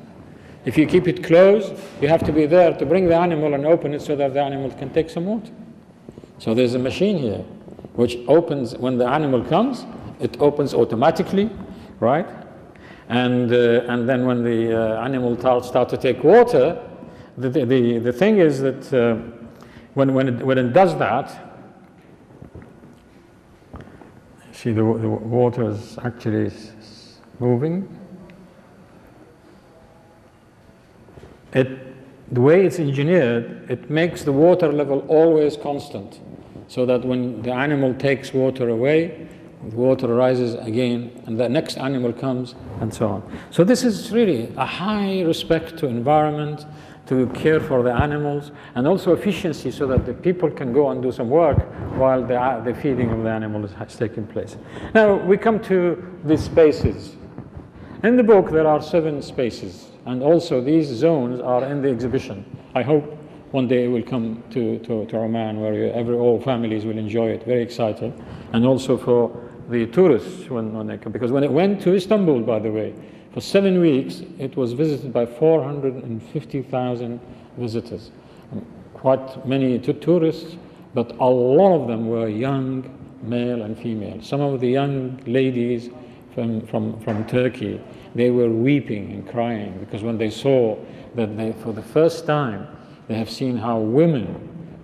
B: If you keep it closed, you have to be there to bring the animal and open it so that the animal can take some water. So there's a machine here which opens when the animal comes. It opens automatically, right? And then when the animal start to take water, the thing is that when it does that, see the water is actually moving. The way it's engineered, it makes the water level always constant, so that when the animal takes water away, the water rises again, and the next animal comes, and so on. So this is really a high respect to environment, to care for the animals, and also efficiency, so that the people can go and do some work while the feeding of the animals has taken place. Now we come to the spaces. In the book there are 7 spaces. And also these zones are in the exhibition. I hope one day it will come to Oman, where all families will enjoy it. Very excited. And also for the tourists when they come. Because when it went to Istanbul, by the way, for 7 weeks, it was visited by 450,000 visitors. Quite many tourists, but a lot of them were young, male and female. Some of the young ladies from Turkey, they were weeping and crying, because when they saw that for the first time, they have seen how women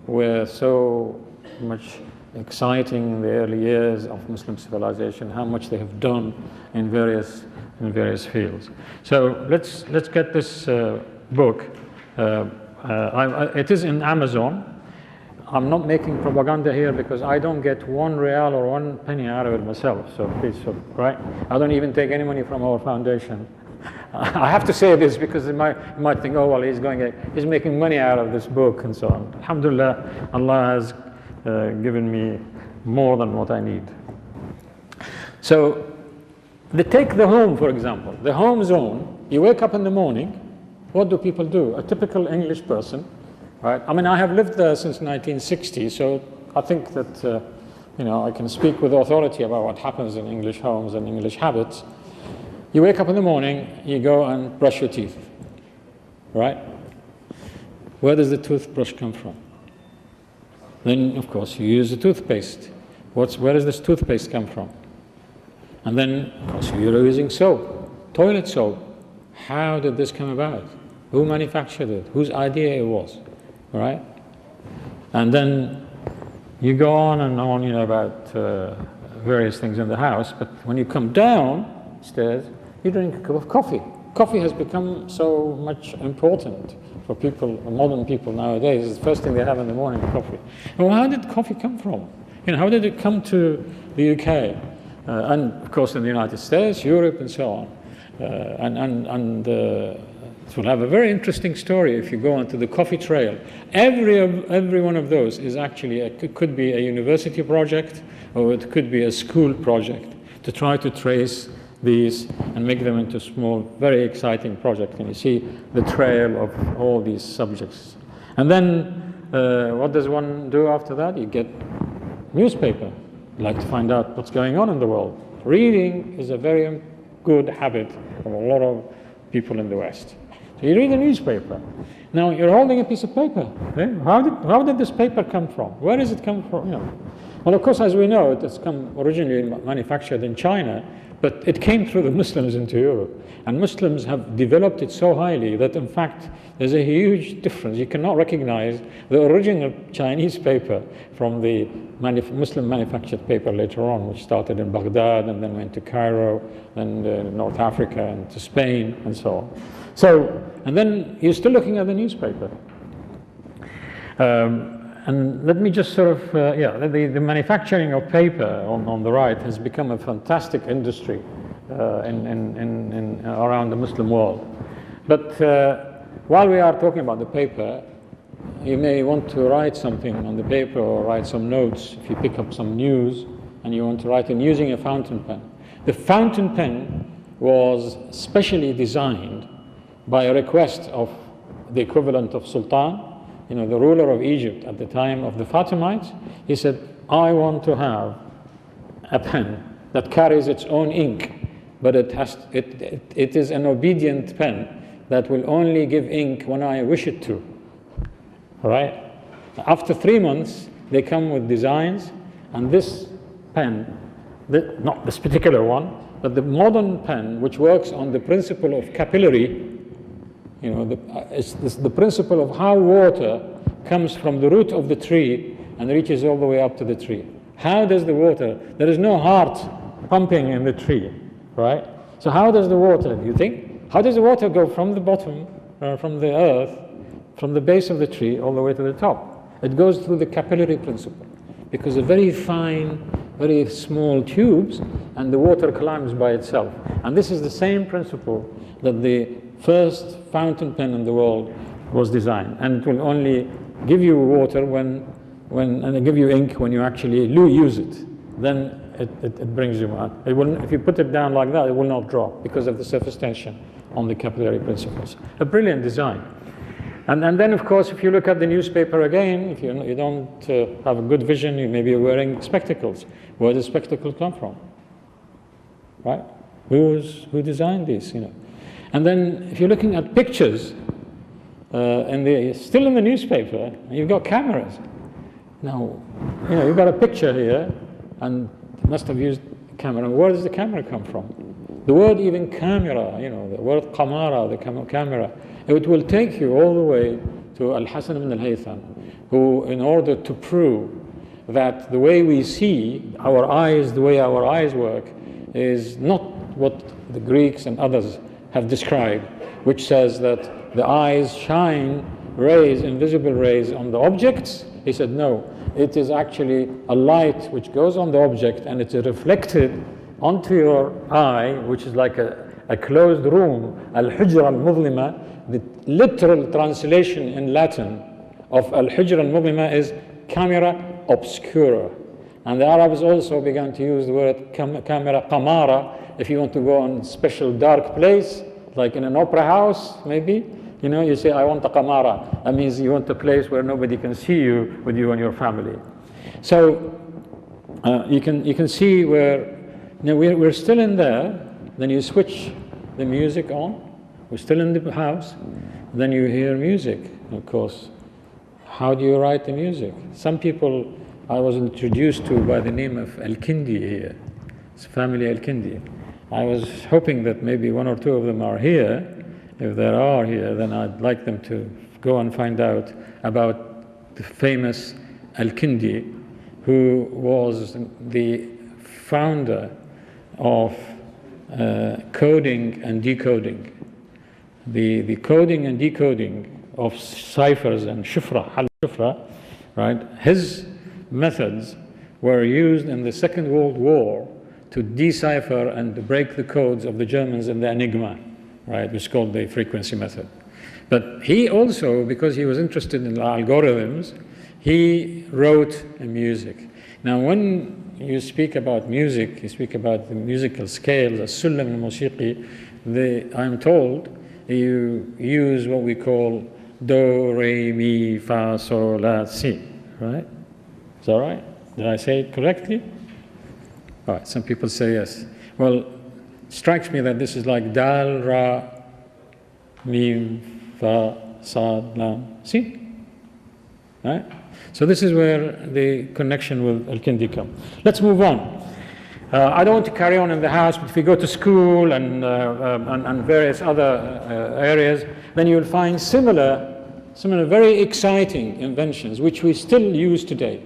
B: were so much exciting in the early years of Muslim civilization, how much they have done in various fields. So let's get this book. It is in Amazon. I'm not making propaganda here because I don't get 1 real or 1 penny out of it myself. So please, right? I don't even take any money from our foundation. I have to say this because you might think, oh well, he's making money out of this book and so on. Alhamdulillah, Allah has given me more than what I need. So, take the home, for example. The home zone, you wake up in the morning, what do people do? A typical English person, right? I mean, I have lived there since 1960, so I think that, I can speak with authority about what happens in English homes and English habits. You wake up in the morning, you go and brush your teeth, right? Where does the toothbrush come from? Then, of course, you use the toothpaste. Where does this toothpaste come from? And then, of course, you're using soap, toilet soap. How did this come about? Who manufactured it? Whose idea it was, right? And then you go on and on, about various things in the house, but when you come downstairs, you drink a cup of coffee. Coffee has become so much important for people, modern people nowadays. It's the first thing they have in the morning, coffee. Well, how did coffee come from? How did it come to the UK? And of course in the United States, Europe, and so on. It will have a very interesting story if you go onto the coffee trail. Every one of those is actually, it could be a university project, or it could be a school project to try to trace these and make them into small, very exciting projects. And you see the trail of all these subjects. And then what does one do after that? You get newspaper. You like to find out what's going on in the world. Reading is a very good habit of a lot of people in the West. So you read the newspaper. Now you're holding a piece of paper. Eh? How did this paper come from? Where does it come from? Well, of course, as we know, it has come originally manufactured in China, but it came through the Muslims into Europe. And Muslims have developed it so highly that, in fact, there's a huge difference. You cannot recognize the original Chinese paper from the Muslim manufactured paper later on, which started in Baghdad and then went to Cairo, then North Africa and to Spain and so on. So, and then you're still looking at the newspaper. And let me just sort of, the manufacturing of paper on the right has become a fantastic industry around the Muslim world. But while we are talking about the paper, you may want to write something on the paper or write some notes if you pick up some news and you want to write it using a fountain pen. The fountain pen was specially designed by a request of the equivalent of Sultan, the ruler of Egypt at the time of the Fatimites. He said, I want to have a pen that carries its own ink, but it is an obedient pen that will only give ink when I wish it to. All right? After 3 months, they come with designs, and this pen, not this particular one, but the modern pen, which works on the principle of capillary, it's the principle of how water comes from the root of the tree and reaches all the way up to the tree. How does the water, there is no heart pumping in the tree, right? So how does the water, do you think? How does the water go from the bottom, from the earth, from the base of the tree all the way to the top? It goes through the capillary principle, because they're very fine, very small tubes, and the water climbs by itself. And this is the same principle that the first fountain pen in the world was designed, and it will only give you water and give you ink when you actually use it. Then it brings you out. If you put it down like that, it will not drop because of the surface tension on the capillary principles. A brilliant design. And then, of course, if you look at the newspaper again, if you don't have a good vision, you may be wearing spectacles. Where does spectacles come from? Right? Who designed these? And then, if you're looking at pictures, still in the newspaper, you've got cameras. Now, you've got a picture here, and you must have used a camera. Where does the camera come from? The word even camera, the word qamara, the camera, it will take you all the way to Al-Hasan ibn al-Haytham, who, in order to prove that the way we see our eyes, the way our eyes work, is not what the Greeks and others have described, which says that the eyes shine rays, invisible rays, on the objects He said, no, it is actually a light which goes on the object and it's reflected onto your eye, which is like a closed room. Al-Hujra al-Mudlima, the literal translation in Latin of Al-Hujra al-Mudlima is camera obscura. And the Arabs also began to use the word camera qamara if you want to go on special dark place, like in an opera house, maybe. You know, you say, I want a qamara. That means you want a place where nobody can see you with you and your family. So you can see where, now we're still in there. Then you switch the music on. We're still in the house. Then you hear music, of course. How do you write the music? Some people I was introduced to by the name of Al-Kindi here. It's family Al-Kindi. I was hoping that maybe one or two of them are here. If there are here, then I'd like them to go and find out about the famous Al-Kindi, who was the founder of coding and decoding. The coding and decoding of ciphers and shifra, al-shifra, right? His methods were used in the Second World War to decipher and to break the codes of the Germans in the Enigma, right, which is called the frequency method. But he also, because he was interested in algorithms, he wrote music. Now, when you speak about music, you speak about the musical scales, as-sullam al-musiqi, I'm told you use what we call do, re, mi, fa, sol, la, si, right? Is that right? Did I say it correctly? All right, some people say yes. Well, it strikes me that this is like dal, ra, mim, fa, sad, lam, si. Right? So this is where the connection with Al-Kindi comes. Let's move on. I don't want to carry on in the house, but if you go to school and various other areas, then you'll find similar very exciting inventions, which we still use today.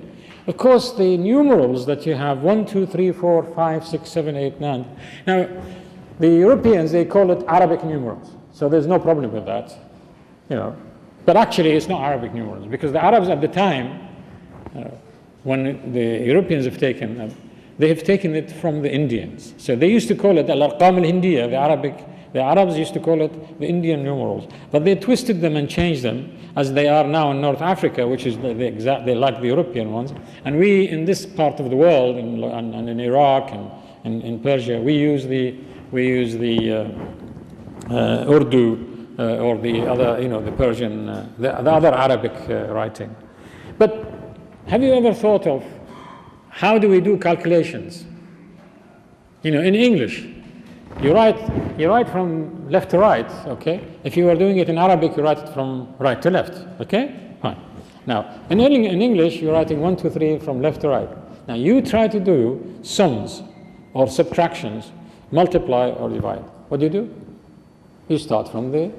B: Of course, the numerals that you have, 1, 2, 3, 4, 5, 6, 7, 8, 9. Now, the Europeans, they call it Arabic numerals. So there's no problem with that, you know. But actually, it's not Arabic numerals, because the Arabs at the time, when the Europeans have taken, they have taken it from the Indians. So they used to call it al-arqam al-hindiya, the Arabs used to call it the Indian numerals. But they twisted them and changed them, as they are now in North Africa, which is they like the European ones. And we, in this part of the world, and in Iraq and in Persia, we use the Urdu, or the other, the Persian, the other Arabic writing. But have you ever thought of how do we do calculations? In English, you write from left to right, okay? If you are doing it in Arabic, you write it from right to left, okay? Fine. Now, in English, you're writing 1, 2, 3 from left to right. Now, you try to do sums or subtractions, multiply or divide. What do? You start from the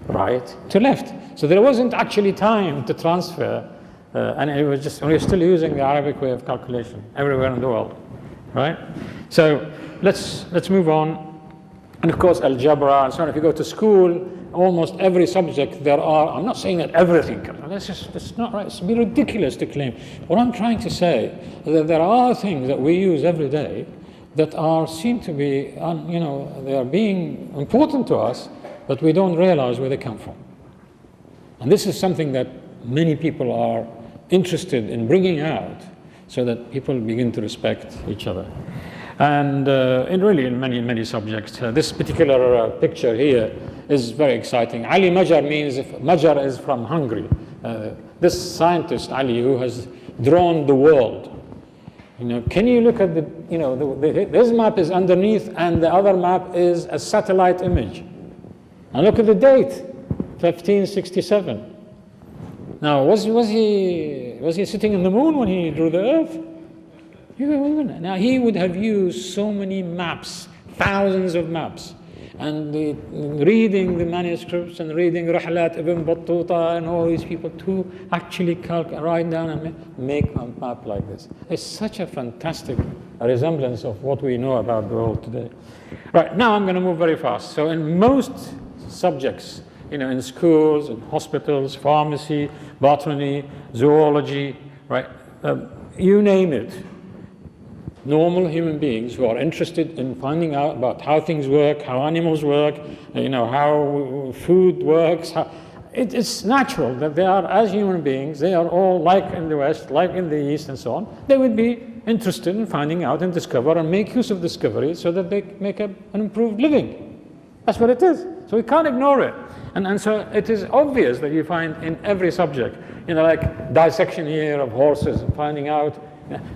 B: right to left. So there wasn't actually time to transfer, and it was just, we're still using the Arabic way of calculation everywhere in the world, right? So let's move on. And of course, algebra and so on. If you go to school, almost every subject there are, I'm not saying that everything, that's not right. It's be ridiculous to claim. What I'm trying to say is that there are things that we use every day that seem to be, they are being important to us, but we don't realize where they come from. And this is something that many people are interested in bringing out so that people begin to respect each other. And in many subjects. This particular picture here is very exciting. Ali Majar means, Majar is from Hungary. This scientist, Ali, who has drawn the world. Can you look at this map is underneath and the other map is a satellite image. And look at the date, 1567. Now, was he sitting in the moon when he drew the Earth? Now, he would have used so many maps, thousands of maps, and reading the manuscripts and reading Rahlat Ibn Battuta and all these people to actually write down and make a map like this. It's such a fantastic resemblance of what we know about the world today. Right, now I'm going to move very fast. So in most subjects in schools, in hospitals, pharmacy, botany, zoology, right? You name it. Normal human beings who are interested in finding out about how things work, how animals work, how food works. It's natural that they are, as human beings, they are all like in the West, like in the East and so on. They would be interested in finding out and discover and make use of discovery so that they make an improved living. That's what it is. So we can't ignore it. And so it is obvious that you find in every subject, like dissection here of horses and finding out.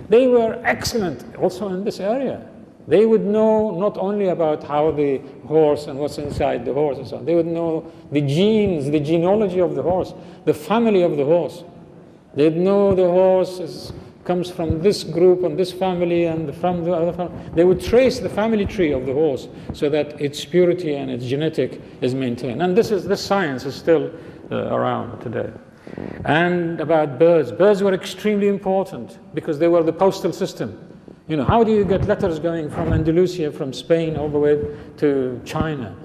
B: They were excellent also in this area. They would know not only about how the horse and what's inside the horse and so on. They would know the genes, the genealogy of the horse, the family of the horse. They'd know the horse comes from this group and this family and from the other family. They would trace the family tree of the horse so that its purity and its genetic is maintained. And this science is still around today. And about birds. Birds were extremely important because they were the postal system. How do you get letters going from Andalusia, from Spain, all the way to China,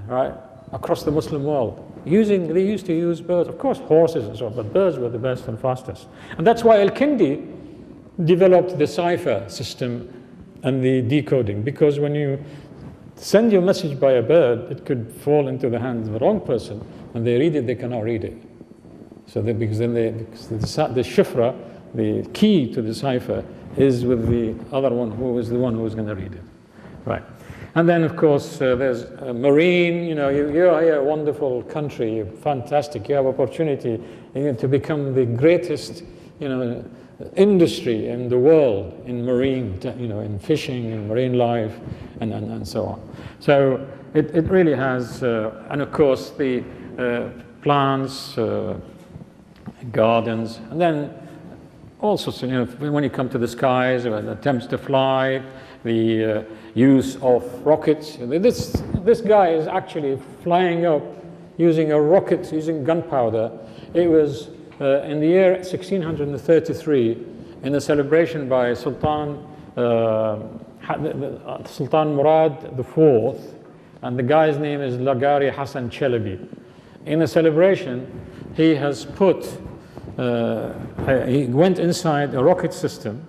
B: right? Across the Muslim world. They used to use birds. Of course, horses and so on, but birds were the best and fastest. And that's why Al-Kindi developed the cipher system and the decoding, because when you send your message by a bird, it could fall into the hands of the wrong person. When they read it, they cannot read it. So because the shifra, the key to the cipher, is with the other one who is the one who is going to read it. Right. And then, of course, there's marine. You're a wonderful country, fantastic. You have opportunity to become the greatest, industry in the world in marine, in fishing and marine life and so on. So it really has, and of course the plants, gardens, and then all sorts of, when you come to the skies, attempts to fly, the use of rockets. This guy is actually flying up using a rocket, using gunpowder. It was in the year 1633 in a celebration by Sultan Murad IV, and the guy's name is Lagari Hassan Chalabi. In a celebration, he has put, he went inside a rocket system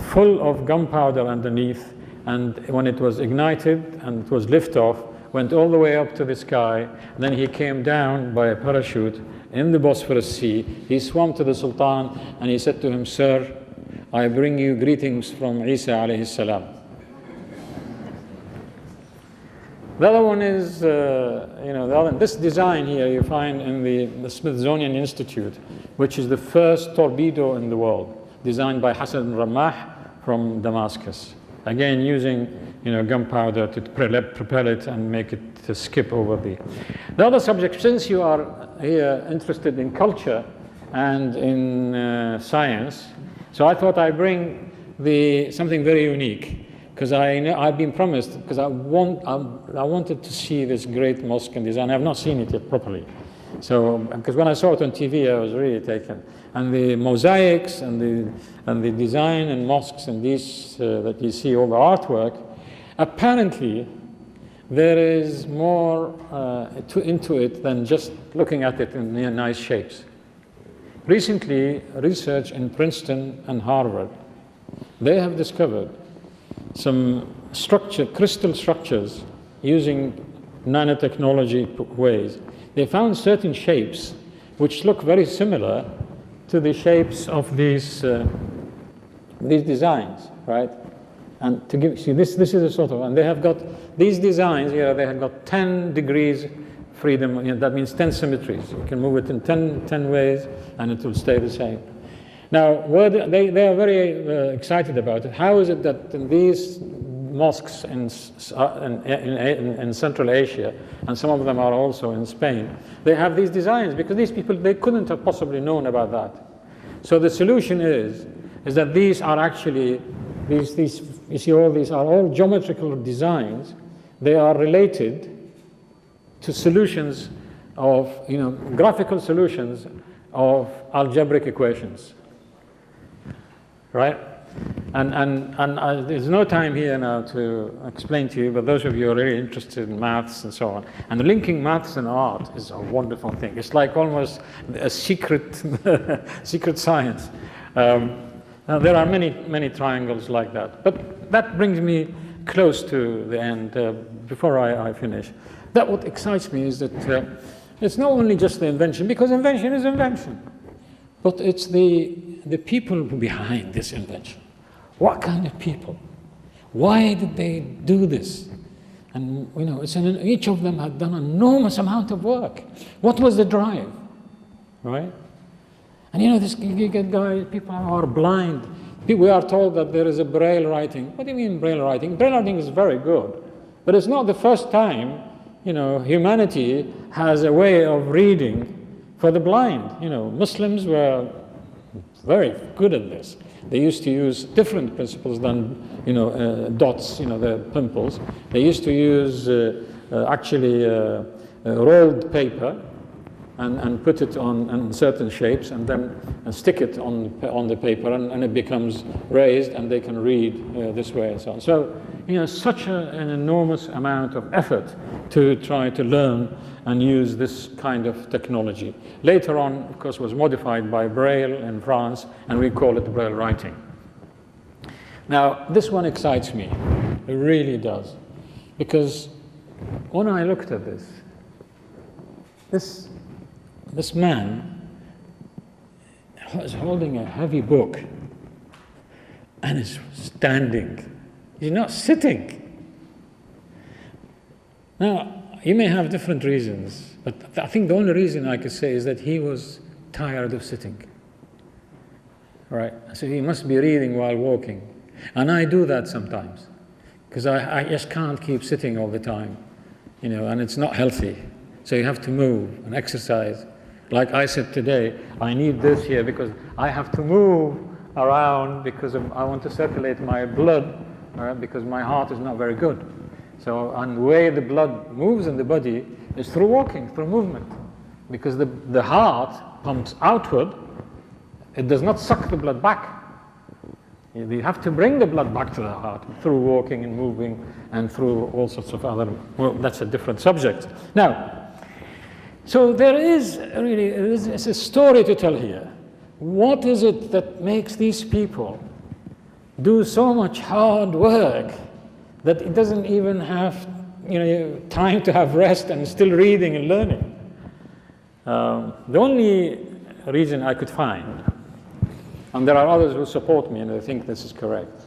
B: full of gunpowder underneath, and when it was ignited and it was liftoff, went all the way up to the sky. Then he came down by a parachute in the Bosphorus Sea. He swam to the Sultan and he said to him, "Sir, I bring you greetings from Isa alayhi salam." The other one is, this design here you find in the Smithsonian Institute, which is the first torpedo in the world, designed by Hassan Ramah from Damascus. Again, using gunpowder to propel it and make it to skip over the other subject. Since you are here interested in culture and in science, so I thought I'd bring something very unique, because I've been promised, because I wanted to see this great mosque and design. I have not seen it yet properly. So, because when I saw it on TV, I was really taken. And the mosaics and the design and mosques and these that you see, all the artwork, apparently there is more into it than just looking at it in nice shapes. Recently, research in Princeton and Harvard, they have discovered some crystal structures using nanotechnology ways. They found certain shapes which look very similar to the shapes of these designs, right? And this is a sort of, and they have got these designs here. They have got 10 degrees freedom. That means 10 symmetries. You can move it in 10 ways, and it will stay the same. Now, they are very excited about it. How is it that in these mosques in Central Asia, and some of them are also in Spain, they have these designs? Because these people, they couldn't have possibly known about that. So the solution is that these are actually, you see, all these are all geometrical designs. They are related to solutions of, graphical solutions of algebraic equations. Right? There's no time here now to explain to you, but those of you who are really interested in maths and so on, and linking maths and art is a wonderful thing. It's like almost a secret, secret science. Now there are many triangles like that. But that brings me close to the end. Before I finish, that what excites me is that it's not only just the invention, because invention is invention, but it's the people behind this invention. What kind of people? Why did they do this? And you know, each of them had done an enormous amount of work. What was the drive, right? And you know, this guy, people are blind. We are told that there is a Braille writing. What do you mean Braille writing? Braille writing is very good, but it's not the first time, you know, humanity has a way of reading for the blind. You know, Muslims were very good at this. They used to use different principles than, you know, dots, you know, the pimples. They used to use rolled paper and put it on certain shapes and then stick it on the paper and it becomes raised and they can read this way and so on. So, you know, such an enormous amount of effort to try to learn and use this kind of technology. Later on, of course, was modified by Braille in France, and we call it Braille writing. Now, this one excites me. It really does. Because when I looked at this man is holding a heavy book and is standing. He's not sitting. Now, you may have different reasons, but I think the only reason I could say is that he was tired of sitting. Right? So he must be reading while walking. And I do that sometimes, because I just can't keep sitting all the time, you know, and it's not healthy. So you have to move and exercise. Like I said today, I need this here because I have to move around because I want to circulate my blood, because my heart is not very good. So, and the way the blood moves in the body is through walking, through movement. Because the heart pumps outward, it does not suck the blood back. You have to bring the blood back to the heart through walking and moving and through all sorts of other, well, that's a different subject. Now, so there is really, it's a story to tell here. What is it that makes these people do so much hard work that it doesn't even have, you know, time to have rest and still reading and learning? The only reason I could find, and there are others who support me and they think this is correct,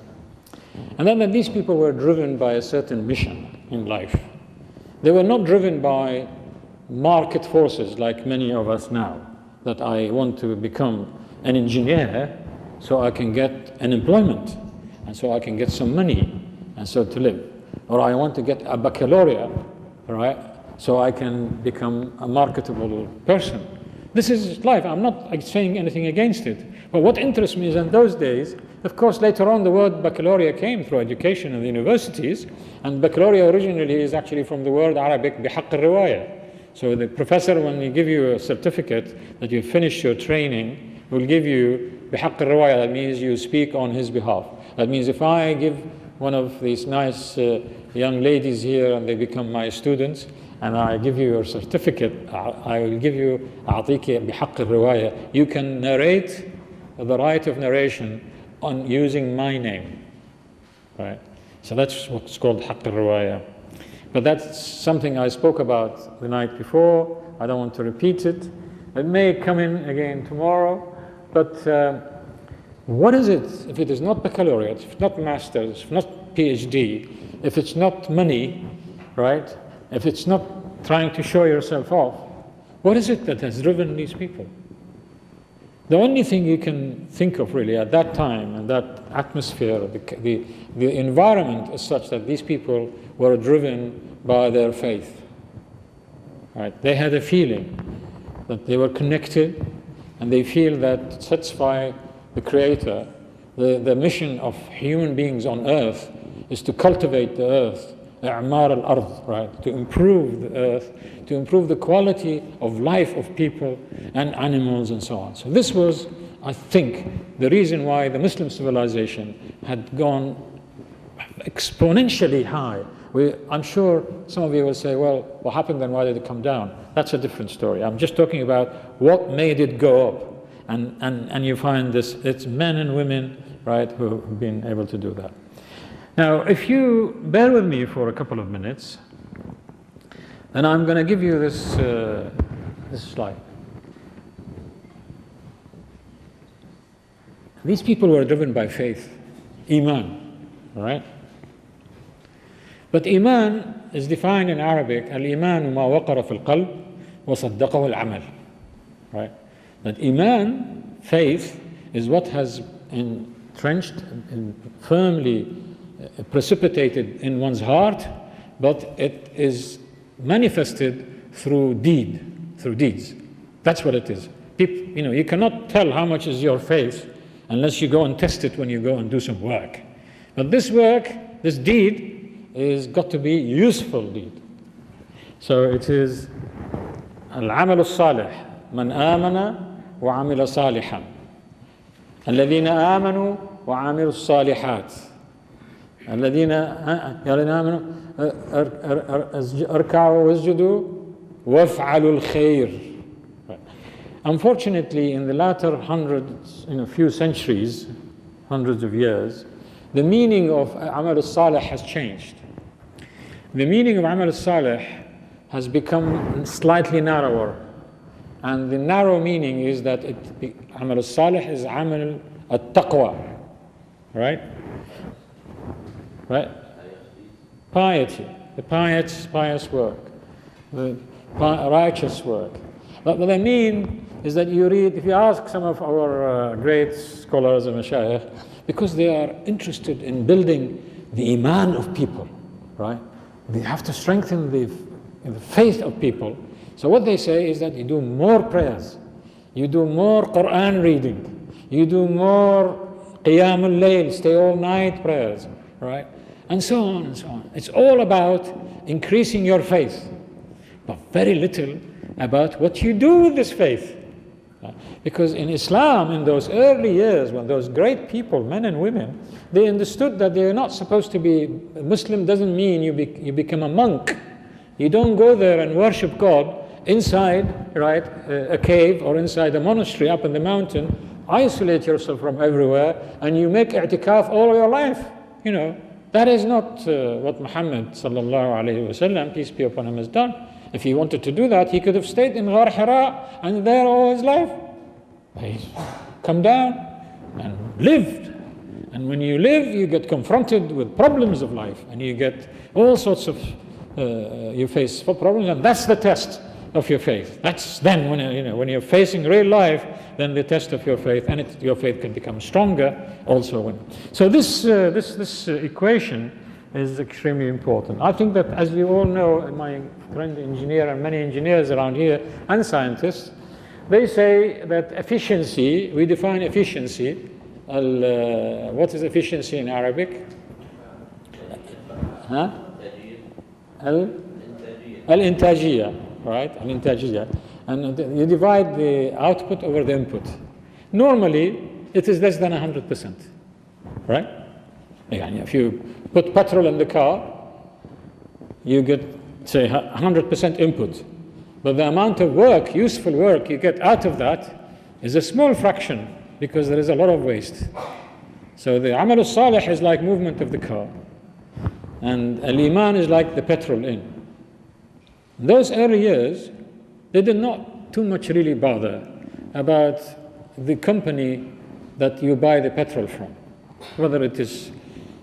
B: and then that these people were driven by a certain mission in life. They were not driven by market forces like many of us now, that I want to become an engineer so I can get an employment and so I can get some money and so to live. Or I want to get a baccalaureate, right, so I can become a marketable person. This is life. I'm not saying anything against it. But what interests me is in those days, of course, later on the word baccalaureate came through education in the universities, and baccalaureate originally is actually from the word Arabic بحق الرواية. So the professor, when he give you a certificate that you finished your training, will give you بحق الرواية. That means you speak on his behalf. That means if I give one of these nice young ladies here and they become my students, and I give you your certificate, I will give you أعطيك بحق الرواية. You can narrate the right of narration on using my name, right? So that's what's called حق الرواية. But that's something I spoke about the night before. I don't want to repeat it. It may come in again tomorrow. But what is it if it is not baccalaureate, if it's not master's, if not PhD, if it's not money, right? If it's not trying to show yourself off, what is it that has driven these people? The only thing you can think of really at that time and that atmosphere, the environment is such that these people were driven by their faith. Right? They had a feeling that they were connected, and they feel that to satisfy the Creator, the mission of human beings on earth is to cultivate the earth, إعمار الأرض, right? To improve the earth, to improve the quality of life of people and animals and so on. So this was I think, the reason why the Muslim civilization had gone exponentially high. I'm sure some of you will say, well, what happened then? Why did it come down? That's a different story. I'm just talking about what made it go up. And you find this, it's men and women, right, who have been able to do that. Now, if you bear with me for a couple of minutes, then I'm going to give you this slide. These people were driven by faith, Iman, right? But Iman is defined in Arabic, al-Iman ma waqara fil qalb wa saddaqahu al-amal, right? That Iman, faith, is what has entrenched and firmly precipitated in one's heart, but it is manifested through deeds. That's what it is. People, you cannot tell how much is your faith unless you go and test it when you go and do some work. But this work, this deed, is got to be useful deed. So it is al-amal al-salih, man amana wa amila salihan. الذين آمنوا وعملوا الصالحات الذين آمنوا اركعوا واسجدوا وافعلوا الخير. Unfortunately, in the latter few centuries, hundreds of years, the meaning of Amal al-Salih has changed. The meaning of Amal al-Salih has become slightly narrower. And the narrow meaning is that Amal al-Salih is Amal al-Taqwa, right? Right? Piety, the pious work, the righteous work. What I mean is that you read, if you ask some of our great scholars and mashayikh, because they are interested in building the iman of people, right? They have to strengthen the faith of people. So what they say is that you do more prayers, you do more Quran reading, you do more Qiyam al-Layl, stay all night prayers, right? And so on and so on. It's all about increasing your faith, but very little about what you do with this faith. Because in Islam, in those early years, when those great people, men and women, they understood that they are not supposed to be, Muslim doesn't mean you become a monk. You don't go there and worship God inside, right, a cave or inside a monastery up in the mountain, isolate yourself from everywhere, and you make i'tikaf all your life. That is not what Muhammad sallallahu alayhi wasallam, peace be upon him, has done. If he wanted to do that, he could have stayed in Ghar Hira and there all his life. He's come down and lived. And when you live, you get confronted with problems of life, and you get all sorts of, you face problems, and that's the test of your faith. That's then when you're facing real life, then the test of your faith, and your faith can become stronger also. So this equation is extremely important. I think that, as you all know, my friend engineer and many engineers around here and scientists, they say that efficiency, we define efficiency, what is efficiency in Arabic? Al-intajiyya, right? Al-intajiyya. And you divide the output over the input. Normally, it is less than 100%, right? If you put petrol in the car, you get, say, 100% input. But the amount of work, useful work you get out of that is a small fraction, because there is a lot of waste. So the Amal al-Salih is like movement of the car. And al-Iman is like the petrol in. In those early years, they did not too much really bother about the company that you buy the petrol from, whether it is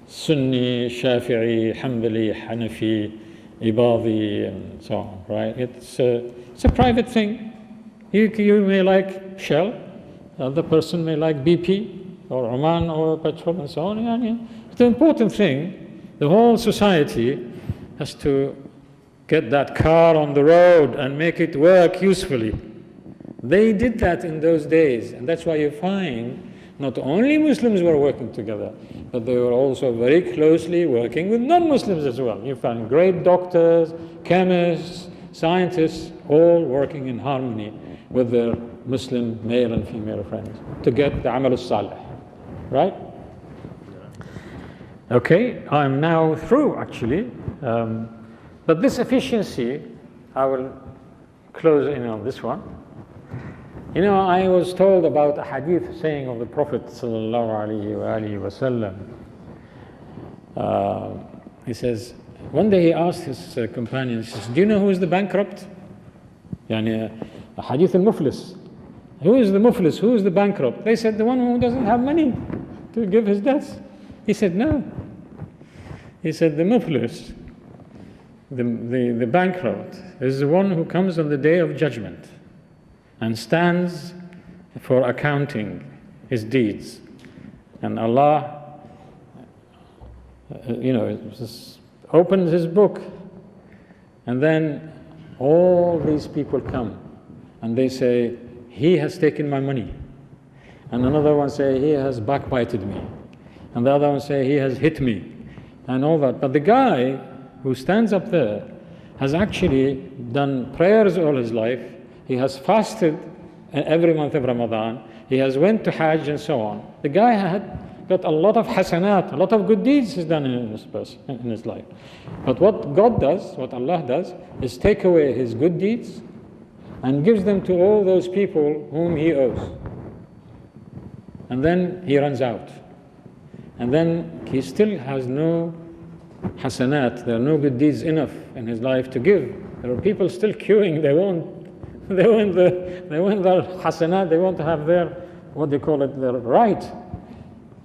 B: Sunni, Shafi'i, Hanbali, Hanafi, Ibadi, and so on, right? It's a private thing. You may like Shell, the other person may like BP, or Oman, or petrol, and so on. The important thing, the whole society has to get that car on the road and make it work usefully. They did that in those days, and that's why you find not only Muslims were working together, but they were also very closely working with non-Muslims as well. You find great doctors, chemists, scientists all working in harmony with their Muslim male and female friends to get the amal al-salih, right? Okay, I'm now through actually, but this efficiency, I will close in on this one. You know, I was told about a hadith saying of the Prophet sallallahu alaihi wasallam. He says, one day he asked his companion, he says, do you know who is the bankrupt? Yani, a hadith al-muflis. Who is the muflis? Who is the bankrupt? They said, the one who doesn't have money to give his debts. He said, no. He said, the muflis, the bankrupt, is the one who comes on the day of judgment and stands for accounting his deeds. And Allah, just opens his book, and then all these people come and they say, he has taken my money. And another one say, he has backbited me. And the other one say, he has hit me. And all that. But the guy who stands up there has actually done prayers all his life. He has fasted every month of Ramadan. He has went to Hajj and so on. The guy had got a lot of hasanat, a lot of good deeds he's done in his life. But what God does, what Allah does, is take away his good deeds and gives them to all those people whom he owes. And then he runs out. And then he still has no hasanat, there are no good deeds enough in his life to give. There are people still queuing, they want their hasanat, they want to have their, what they call it, their right.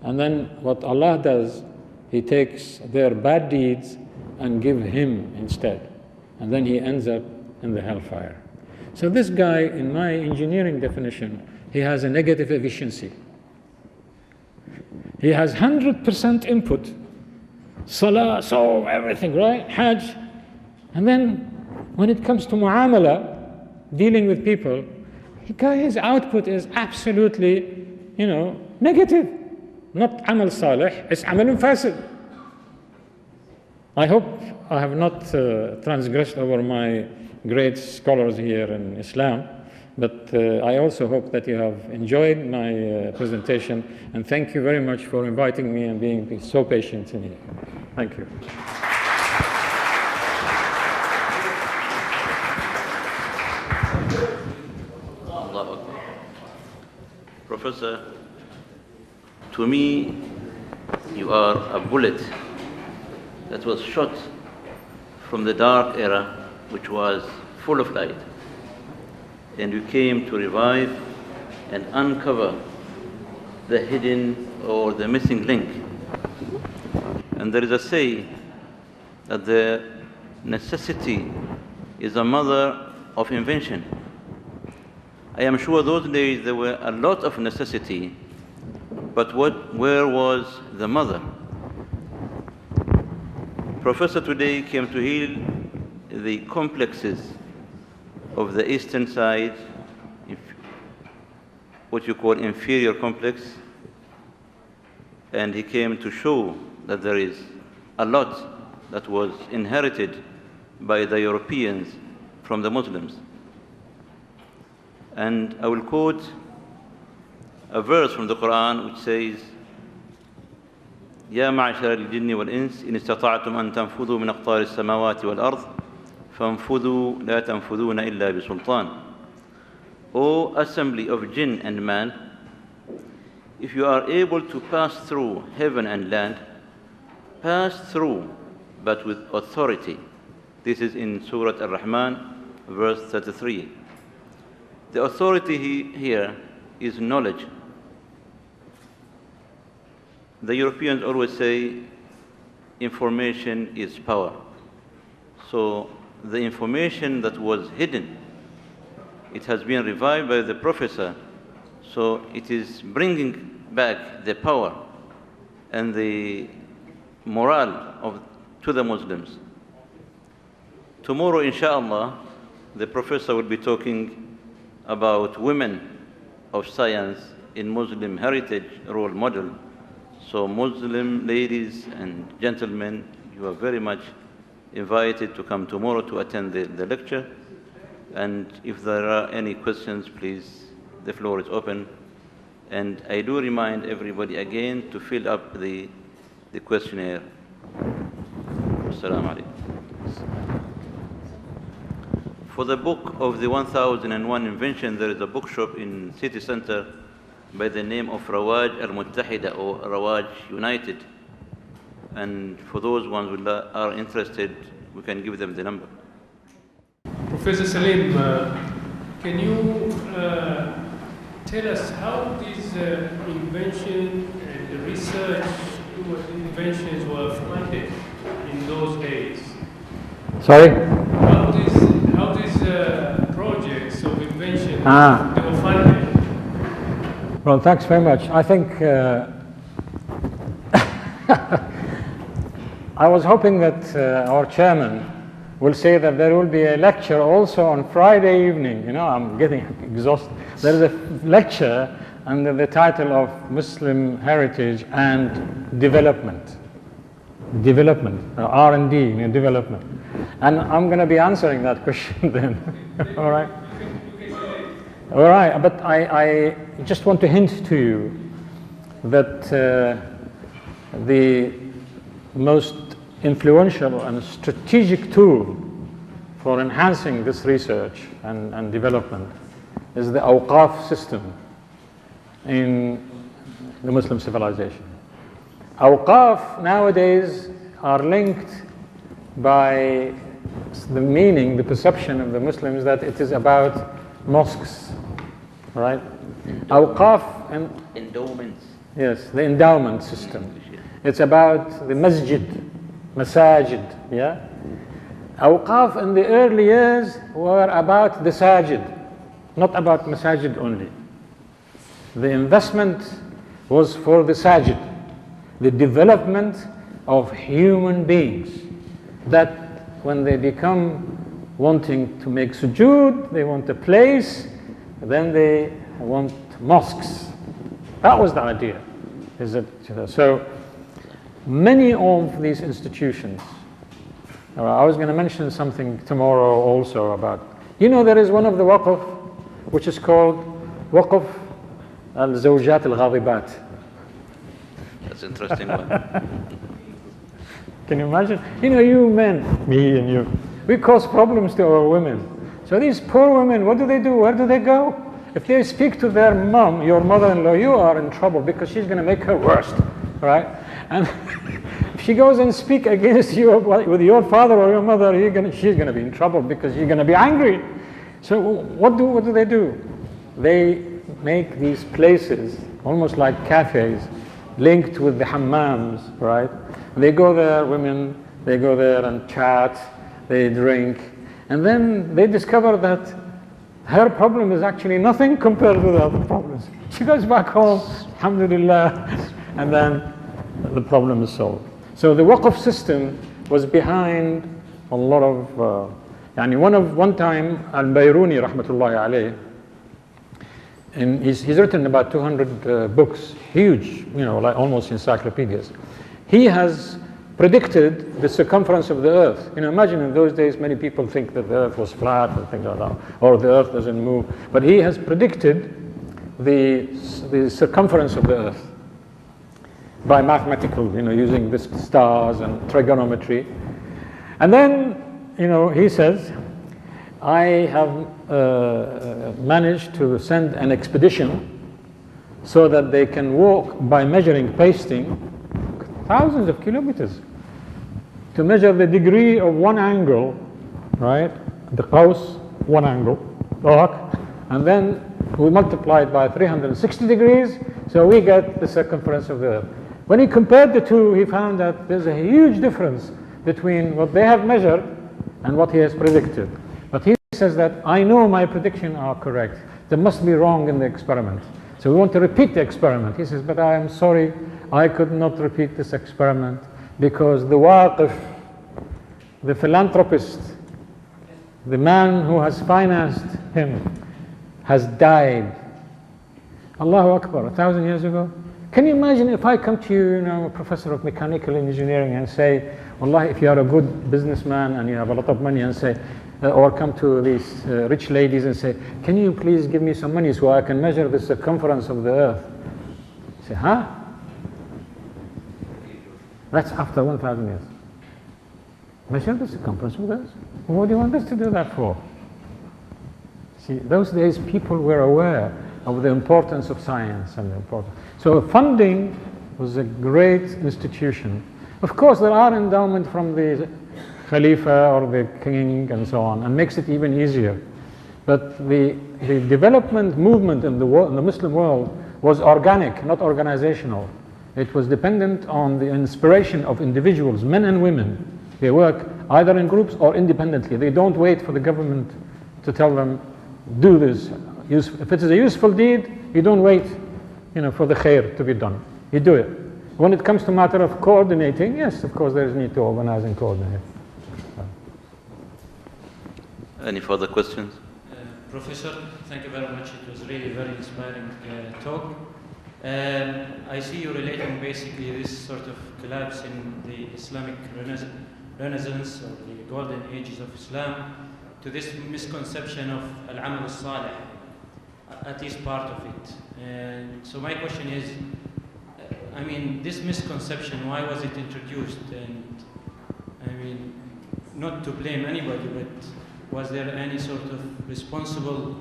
B: And then what Allah does, he takes their bad deeds and give him instead. And then he ends up in the hellfire. So this guy, in my engineering definition, he has a negative efficiency. He has 100% input, salah, so everything, right? Hajj. And then when it comes to muamala, dealing with people, his output is absolutely, negative. Not amal salih, it's amal fasid. I hope I have not transgressed over my great scholars here in Islam. But I also hope that you have enjoyed my presentation, and thank you very much for inviting me and being so patient in here. Thank you.
C: Professor, to me, you are a bullet that was shot from the dark era, which was full of light. And you came to revive and uncover the hidden or the missing link. And there is a say that the necessity is a mother of invention. I am sure those days there were a lot of necessity, but where was the mother? Professor today came to heal the complexes of the eastern side, what you call inferior complex, and he came to show that there is a lot that was inherited by the Europeans from the Muslims. And I will quote a verse from the Quran which says, يا معشر الجن والإنس إن استطعتم أن تنفذوا من أقطار السماوات والأرض فانفذوا لا تنفذون إلا بسلطان. O assembly of jinn and man, if you are able to pass through heaven and land, pass through, but with authority. This is in Surah Ar-Rahman, verse 33. The authority here is knowledge. The Europeans always say information is power. So the information that was hidden, it has been revived by the professor, so it is bringing back the power and the morale to the Muslims. Tomorrow, inshallah, the professor will be talking about women of science in Muslim heritage role model. So Muslim ladies and gentlemen, you are very much invited to come tomorrow to attend the lecture. And if there are any questions, please, the floor is open. And I do remind everybody again to fill up the questionnaire. Assalamu alaikum. For the book of the 1001 invention, there is a bookshop in city center by the name of Rawaj Al-Muttahida or Rawaj United. And for those ones who are interested, we can give them the number.
T: Professor Salim, can you tell us how these inventions and the research towards inventions were funded in those days?
B: Sorry?
T: How these projects of invention they were funded?
B: Well, thanks very much. I think I was hoping that our chairman will say that there will be a lecture also on Friday evening. You know, I'm getting exhausted. There is a lecture under the title of Muslim Heritage and Development. R&D, you know, development. And I'm going to be answering that question then. All right? All right, but I just want to hint to you that the most influential and strategic tool for enhancing this research and development is the awqaf system in the Muslim civilization. Awqaf nowadays are linked by the meaning, the perception of the Muslims that it is about mosques, right? Awqaf and
C: endowments.
B: Yes, the endowment system. It's about the masajid, yeah? Awqaf in the early years were about the sajid, not about masajid only. The investment was for the sajid, the development of human beings, that when they become wanting to make sujood, they want a place, then they want mosques. That was the idea. Is it, so many of these institutions, I was going to mention something tomorrow also about, you know, there is one of the waqf which is called Waqf al-Zawjat al-Ghadibat.
C: That's an interesting one.
B: Can you imagine? You know, you men, me and you, we cause problems to our women. So these poor women, what do? Where do they go? If they speak to their mom, your mother-in-law, you are in trouble because she's going to make her worst, right? And if she goes and speak against you with your father or your mother, she's going to be in trouble because you're going to be angry. So what do they do? They make these places almost like cafes, linked with the hammams, right? They go there, women, they go there and chat, they drink, and then they discover that her problem is actually nothing compared with the other problems. She goes back home, alhamdulillah, and then the problem is solved. So the waqf system was behind a lot of, one time Al-Bayruni rahmatullahi alayh, and he's written about 200 books, huge, you know, like almost encyclopedias. He has predicted the circumference of the earth. You know, imagine in those days many people think that the earth was flat and things like that, or the earth doesn't move. But he has predicted the circumference of the earth by mathematical, you know, using the stars and trigonometry. And then, you know, he says, I have managed to send an expedition so that they can walk by measuring pasting thousands of kilometers to measure the degree of one angle, right? The qaws, one angle, and then we multiply it by 360 degrees, so we get the circumference of the earth. When he compared the two, he found that there's a huge difference between what they have measured and what he has predicted. But he says that I know my predictions are correct. There must be wrong in the experiment. So we want to repeat the experiment. He says, but I am sorry, I could not repeat this experiment because the waqif, the philanthropist, the man who has financed him, has died. Allahu Akbar, 1,000 years ago. Can you imagine if I come to you, you know, a professor of mechanical engineering, and say, Wallahi, if you are a good businessman and you have a lot of money, and say, or come to these rich ladies and say, can you please give me some money so I can measure the circumference of the earth? Say, huh? That's after 1,000 years. Measure the circumference of the earth? What do you want us to do that for? See, those days people were aware of the importance of science and the importance. So funding was a great institution. Of course, there are endowments from the Khalifa or the king and so on, and makes it even easier. But the development movement in the Muslim world was organic, not organizational. It was dependent on the inspiration of individuals, men and women. They work either in groups or independently. They don't wait for the government to tell them, do this. If it is a useful deed, you don't wait, for the khair to be done. You do it. When it comes to matter of coordinating, yes, of course, there is need to organize and coordinate.
C: Any further questions?
U: Professor, thank you very much. It was really very inspiring talk. I see you relating basically this sort of collapse in the Islamic Renaissance or the golden ages of Islam to this misconception of al-amal al-salih, at least part of it. And so my question is, this misconception, why was it introduced? And not to blame anybody, but was there any sort of responsible,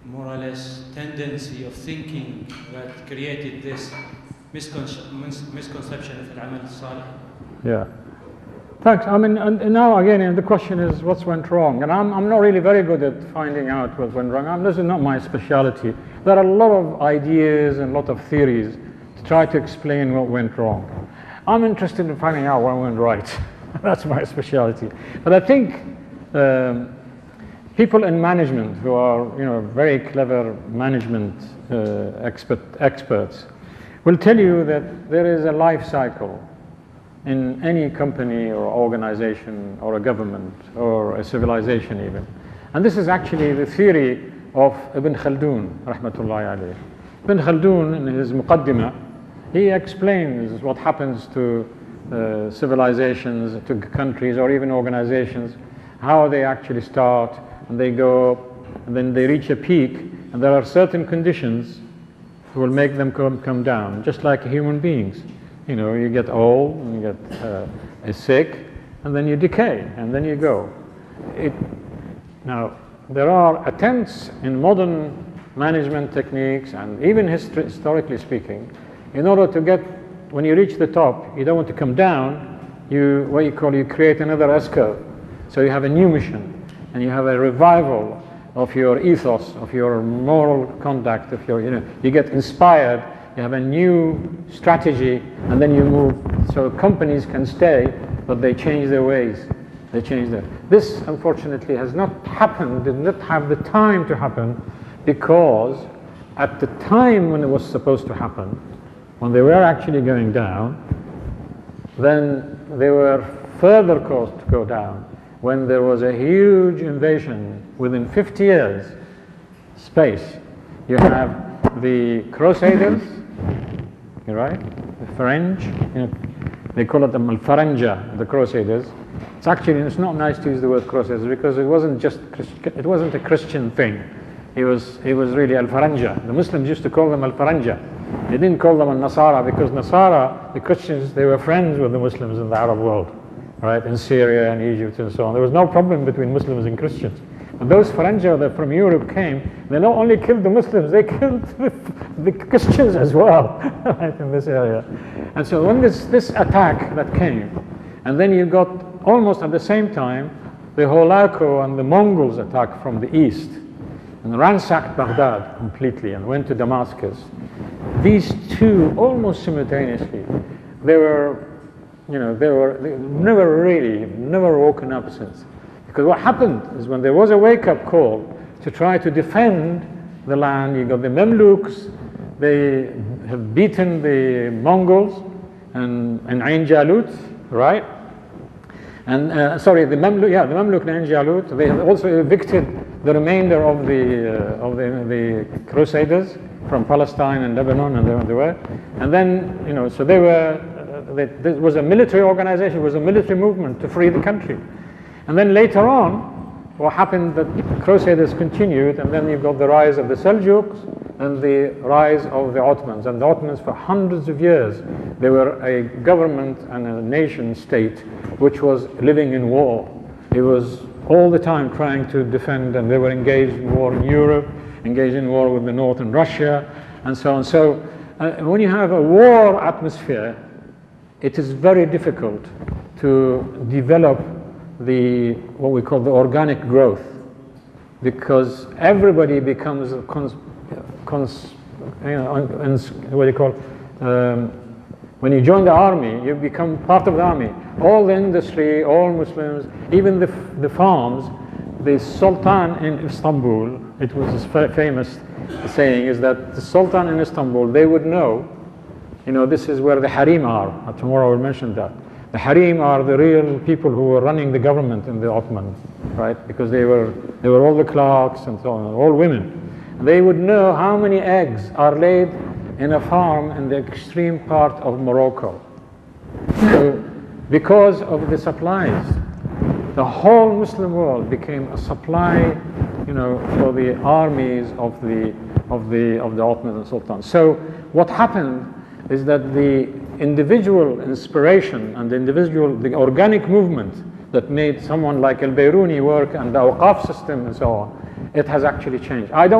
U: more or less, tendency of thinking that created this misconception of al-amal al-salih?
B: Yeah. Thanks. And now again, the question is what went wrong? And I'm not really very good at finding out what went wrong. This is not my specialty. There are a lot of ideas and a lot of theories to try to explain what went wrong. I'm interested in finding out what went right. That's my specialty. But I think people in management who are, very clever management experts will tell you that there is a life cycle in any company or organization or a government or a civilization even. And this is actually the theory of Ibn Khaldun, rahmatullahi alayh. Ibn Khaldun, in his Muqaddimah, he explains what happens to civilizations, to countries or even organizations, how they actually start and they go and then they reach a peak, and there are certain conditions that will make them come down, just like human beings. You get old, and you get sick, and then you decay, and then you go. Now, there are attempts in modern management techniques, and even historically speaking, in order to get, when you reach the top, you don't want to come down, you create another S-curve. So you have a new mission, and you have a revival of your ethos, of your moral conduct, of your, you get inspired. You have a new strategy, and then you move. So companies can stay, but they change their ways. They change their. This, unfortunately, has not happened. Did not have the time to happen, because at the time when it was supposed to happen, when they were actually going down, then they were further caused to go down. When there was a huge invasion within 50 years space, you have the Crusaders. You're right, the French, they call it the Al-Faranja, the Crusaders. It's not nice to use the word Crusaders because it wasn't a Christian thing. It was really Al-Faranja. The Muslims used to call them Al-Faranja. They didn't call them Al-Nasara because Nasara, the Christians, they were friends with the Muslims in the Arab world, right, in Syria and Egypt and so on. There was no problem between Muslims and Christians. But those Faranja that from Europe came, they not only killed the Muslims, they killed the Christians as well, right, in this area. And so when this attack that came, and then you got almost at the same time the Holako and the Mongols attack from the east, and ransacked Baghdad completely and went to Damascus. These two, almost simultaneously, they never woken up since. Because what happened is when there was a wake-up call to try to defend the land, you got the Mamluks, they have beaten the Mongols and Ain Jalut, right? And the Mamluk and Ain Jalut, they have also evicted the remainder of the Crusaders from Palestine and Lebanon, and they were. And then, so they were, there was a military organization, it was a military movement to free the country. And then later on, what happened, that the Crusaders continued, and then you've got the rise of the Seljuks and the rise of the Ottomans. And the Ottomans, for hundreds of years, they were a government and a nation state which was living in war. It was all the time trying to defend, and they were engaged in war in Europe, engaged in war with the North and Russia, and so on. So when you have a war atmosphere, it is very difficult to develop what we call the organic growth, because everybody becomes what do you call, when you join the army, you become part of the army. All the industry, all Muslims, even the farms. The Sultan in Istanbul, it was a famous saying, is that the Sultan in Istanbul, they would know, this is where the Harim are. Tomorrow we'll mention that. The Harim are the real people who were running the government in the Ottoman, right? Because they were all the clerks and so on, all women. They would know how many eggs are laid in a farm in the extreme part of Morocco. So, because of the supplies, the whole Muslim world became a supply, for the armies of the Ottoman and Sultan. So, what happened is that the individual inspiration and the organic movement that made someone like Al-Bayruni work, and the Awqaf system and so on, it has actually changed. I'm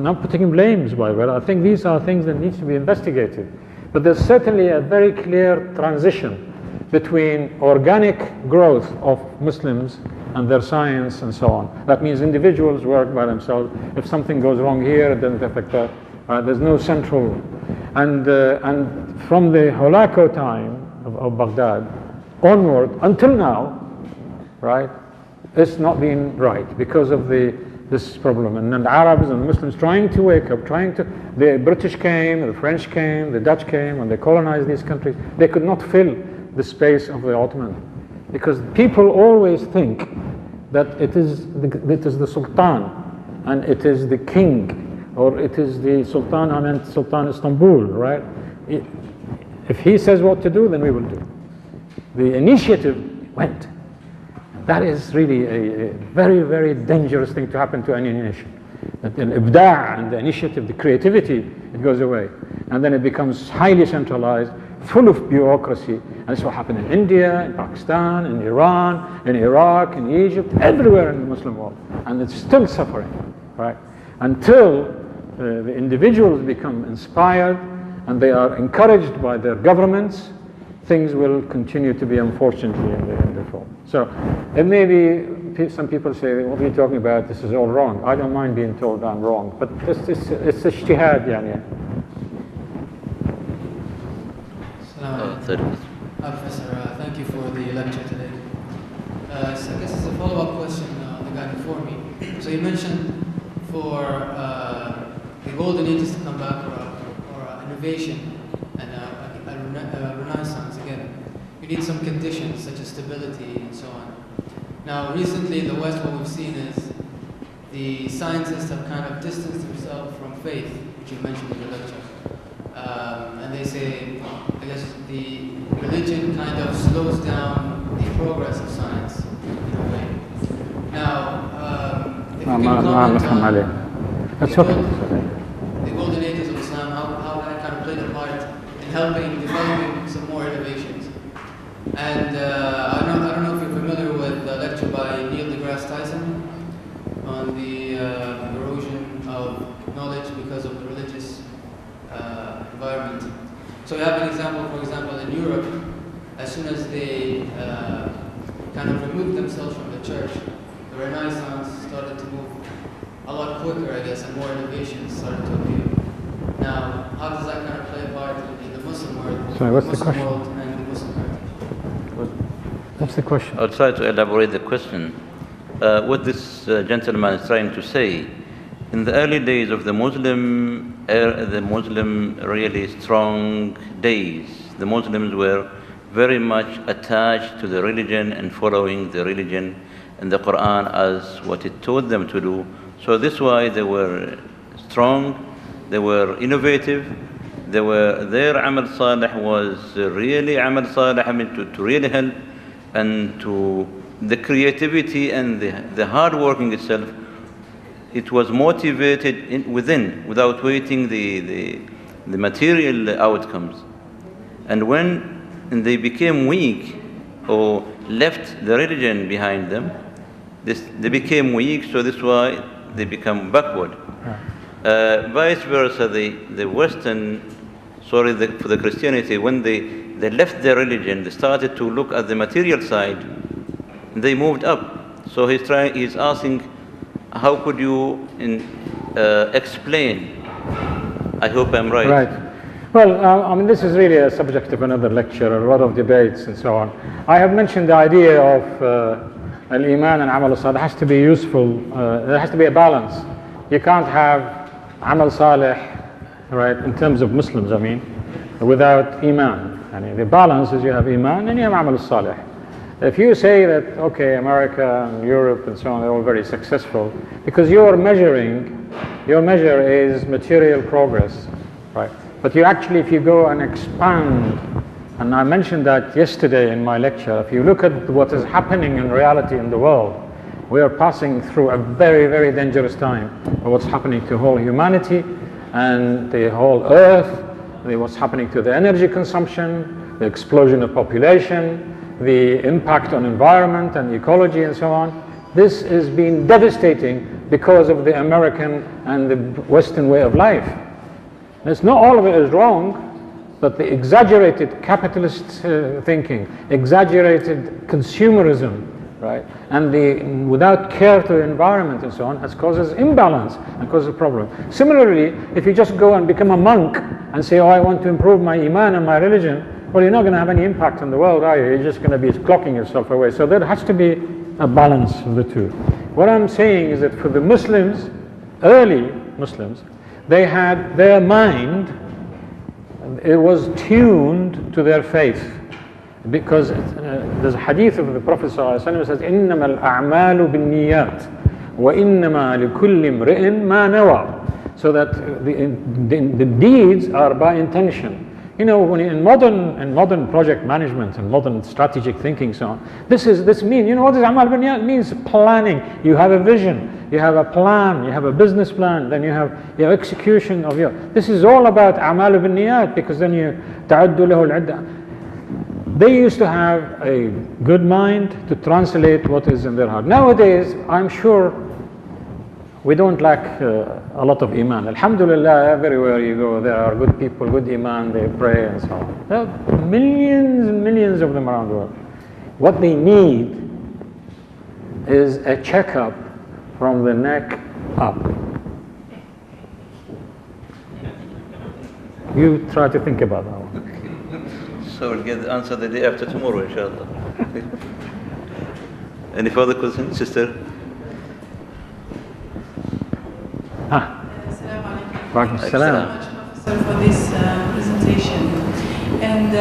B: not putting blames, by the way. I think these are things that need to be investigated. But there's certainly a very clear transition between organic growth of Muslims and their science and so on. That means individuals work by themselves. If something goes wrong here, it doesn't affect that. There's no central. And from the Holako time of Baghdad onward until now, right, it's not been right because of this problem. And then the Arabs and the Muslims trying to wake up, the British came, the French came, the Dutch came, when they colonized these countries, they could not fill the space of the Ottoman. Because people always think that it is the Sultan, and it is the king, or it is the Sultan, Sultan Istanbul, right? If he says what to do, then we will do. The initiative went. That is really a very, very dangerous thing to happen to any nation. That the ibda' and the initiative, the creativity, it goes away. And then it becomes highly centralized, full of bureaucracy. And this will happen in India, in Pakistan, in Iran, in Iraq, in Egypt, everywhere in the Muslim world. And it's still suffering, right? Until the individuals become inspired and they are encouraged by their governments, things will continue to be, unfortunately, in the fall. So, and maybe some people say, what are you talking about? This is all wrong. I don't mind being told I'm wrong, but it's ijtihad, yani.
A: Professor, thank you for the lecture today. So I guess it's a follow-up question on the guy before me. So you mentioned for the golden ages to come back, or innovation and a renaissance again, you need some conditions such as stability and so on. Now, recently in the West, what we've seen is the scientists have kind of distanced themselves from faith, which you mentioned in your lecture. And they say, I guess the religion kind of slows down the progress of science in a way. Now, if you can comment on the golden ages of Islam, how that kind of played a part in helping developing some more innovations. And I don't know if you're familiar with a lecture by Neil deGrasse Tyson on the erosion of knowledge because of the religious environment. So you have an example, for example, in Europe, as soon as they kind of removed themselves from the church, the Renaissance started to move a lot quicker, I guess, and more innovations started to appear. Now, how does that kind of play a part in the Muslim world?
B: Sorry, what's the question?
A: And the Muslim heritage?
B: What's the question?
C: I'll try to elaborate the question. What this gentleman is trying to say, in the early days of the Muslim really strong days, the Muslims were very much attached to the religion and following the religion and the Quran as what it taught them to do. So this is why they were strong, they were innovative, their amal salih was really amal salih, I mean to really help and to the creativity and the hard working itself, it was motivated within, without waiting the material outcomes. And when they became weak or left the religion behind them, they became weak, so this is why they become backward. Vice versa, the Western, for the Christianity, when they left their religion, they started to look at the material side, they moved up. So he's asking, how could you explain? I hope I'm right.
B: Right. Well, I mean, this is really a subject of another lecture, a lot of debates and so on. I have mentioned the idea of al-Iman and Amal Salih. It has to be useful, there has to be a balance. You can't have Amal Salih, right, in terms of Muslims, I mean, without Iman. And the balance is you have Iman and you have Amal Salih. If you say that, okay, America and Europe and so on, they're all very successful, because your measure is material progress, right? But you actually, if you go and expand, and I mentioned that yesterday in my lecture, if you look at what is happening in reality in the world, we are passing through a very, very dangerous time. What's happening to whole humanity and the whole earth, what's happening to the energy consumption, the explosion of population, the impact on environment and ecology and so on. This has been devastating because of the American and the Western way of life. And it's not all of it is wrong, but the exaggerated capitalist thinking, exaggerated consumerism, right, and the without care to the environment and so on, has causes imbalance and causes a problem. Similarly, if you just go and become a monk and say, oh, I want to improve my Iman and my religion, well, you're not going to have any impact on the world, are you? You're just going to be clocking yourself away. So there has to be a balance of the two. What I'm saying is that for the Muslims, early Muslims, they had their mind, it was tuned to their faith. Because there's a hadith of the Prophet ﷺ says, إِنَّمَا الْأَعْمَالُ بِالنِّيَّاتِ وَإِنَّمَا لِكُلِّ امْرِئٍ مَا نَوَى. So that the deeds are by intention. You know, when in modern project management and modern strategic thinking, so on, this means, you know what is amal binniyat? It means planning. You have a vision, you have a plan, you have a business plan, then you have execution of your. This is all about amal binniyat, because then you ta'addu lahu al-'idda. They used to have a good mind to translate what is in their heart. Nowadays, I'm sure we don't lack a lot of Iman. Alhamdulillah, everywhere you go, there are good people, good Iman, they pray and so on. There are millions and millions of them around the world. What they need is a checkup from the neck up. You try to think about that one.
C: So we'll get the answer the day after tomorrow, inshallah. Any further questions, sister?
B: Thank you
D: so much, Professor, for this presentation. And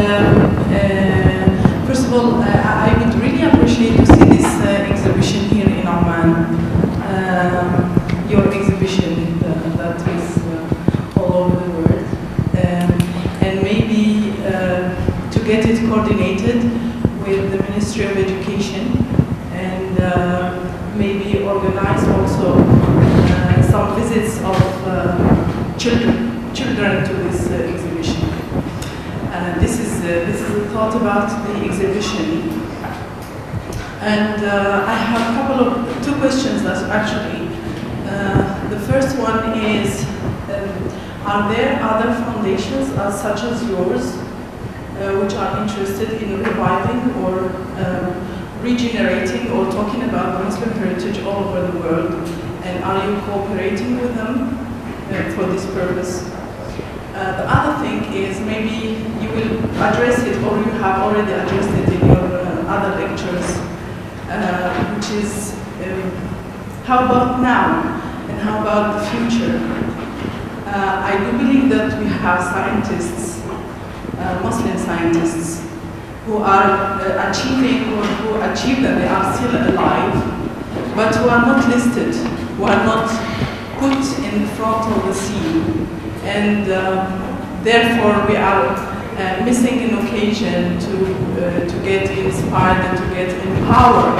D: first of all, I would really appreciate to see this exhibition here in Oman. Your exhibition that is all over the world. And maybe to get it coordinated with the Ministry of Education and maybe organize also some visits of children to this exhibition. This is a thought about the exhibition, and I have two questions actually. The first one is, are there other foundations such as yours which are interested in reviving or regenerating or talking about the Muslim heritage all over the world? And are you cooperating with them for this purpose? The other thing is, maybe you will address it, or you have already addressed it in your other lectures, which is how about now and how about the future? I do believe that we have scientists, Muslim scientists, who are achieving or who achieve that they are still alive, but who are not listed, who are not put in the front of the scene, and therefore we are missing an occasion to get inspired and to get empowered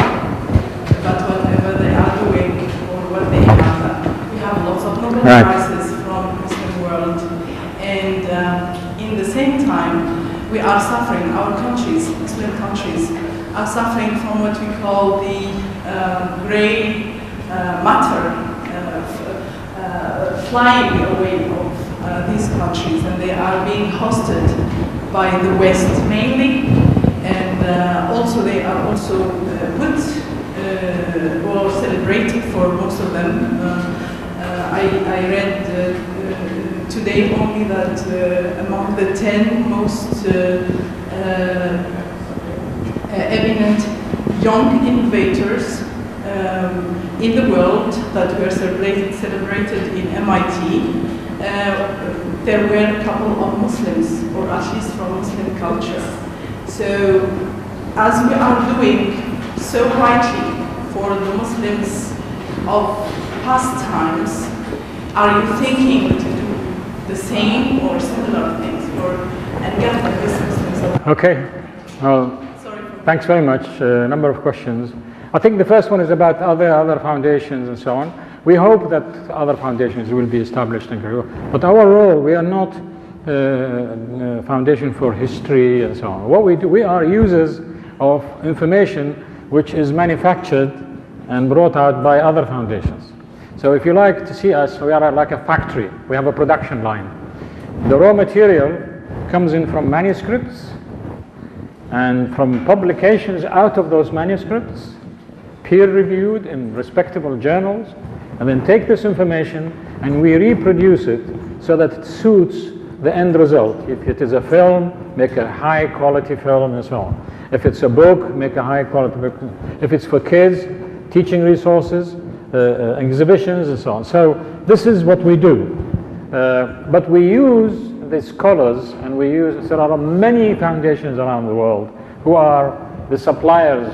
D: about whatever they are doing or what they have done. We have lots of Nobel Prizes from the Muslim world, and in the same time, we are suffering, our countries, Muslim countries, are suffering from what we call the grey matter flying away of these countries, and they are being hosted by the West mainly, and also they are also put or celebrated for most of them. I read today only that among the 10 most eminent young innovators in the world that were celebrated in MIT, there were a couple of Muslims, or at least from Muslim culture. So, as we are doing so rightly for the Muslims of past times, are you thinking to do the same or similar things, and get like this Muslims?
B: Okay. Well, thanks very much. A number of questions. I think the first one is about other foundations and so on. We hope that other foundations will be established and grow. But our role, we are not a foundation for history and so on. What we do, we are users of information which is manufactured and brought out by other foundations. So if you like to see us, we are like a factory. We have a production line. The raw material comes in from manuscripts and from publications out of those manuscripts, peer-reviewed in respectable journals, and then take this information and we reproduce it so that it suits the end result. If it is a film, make a high-quality film and so on. If it's a book, make a high-quality book. If it's for kids, teaching resources, exhibitions and so on. So this is what we do. But we use the scholars, and there are many foundations around the world who are the suppliers.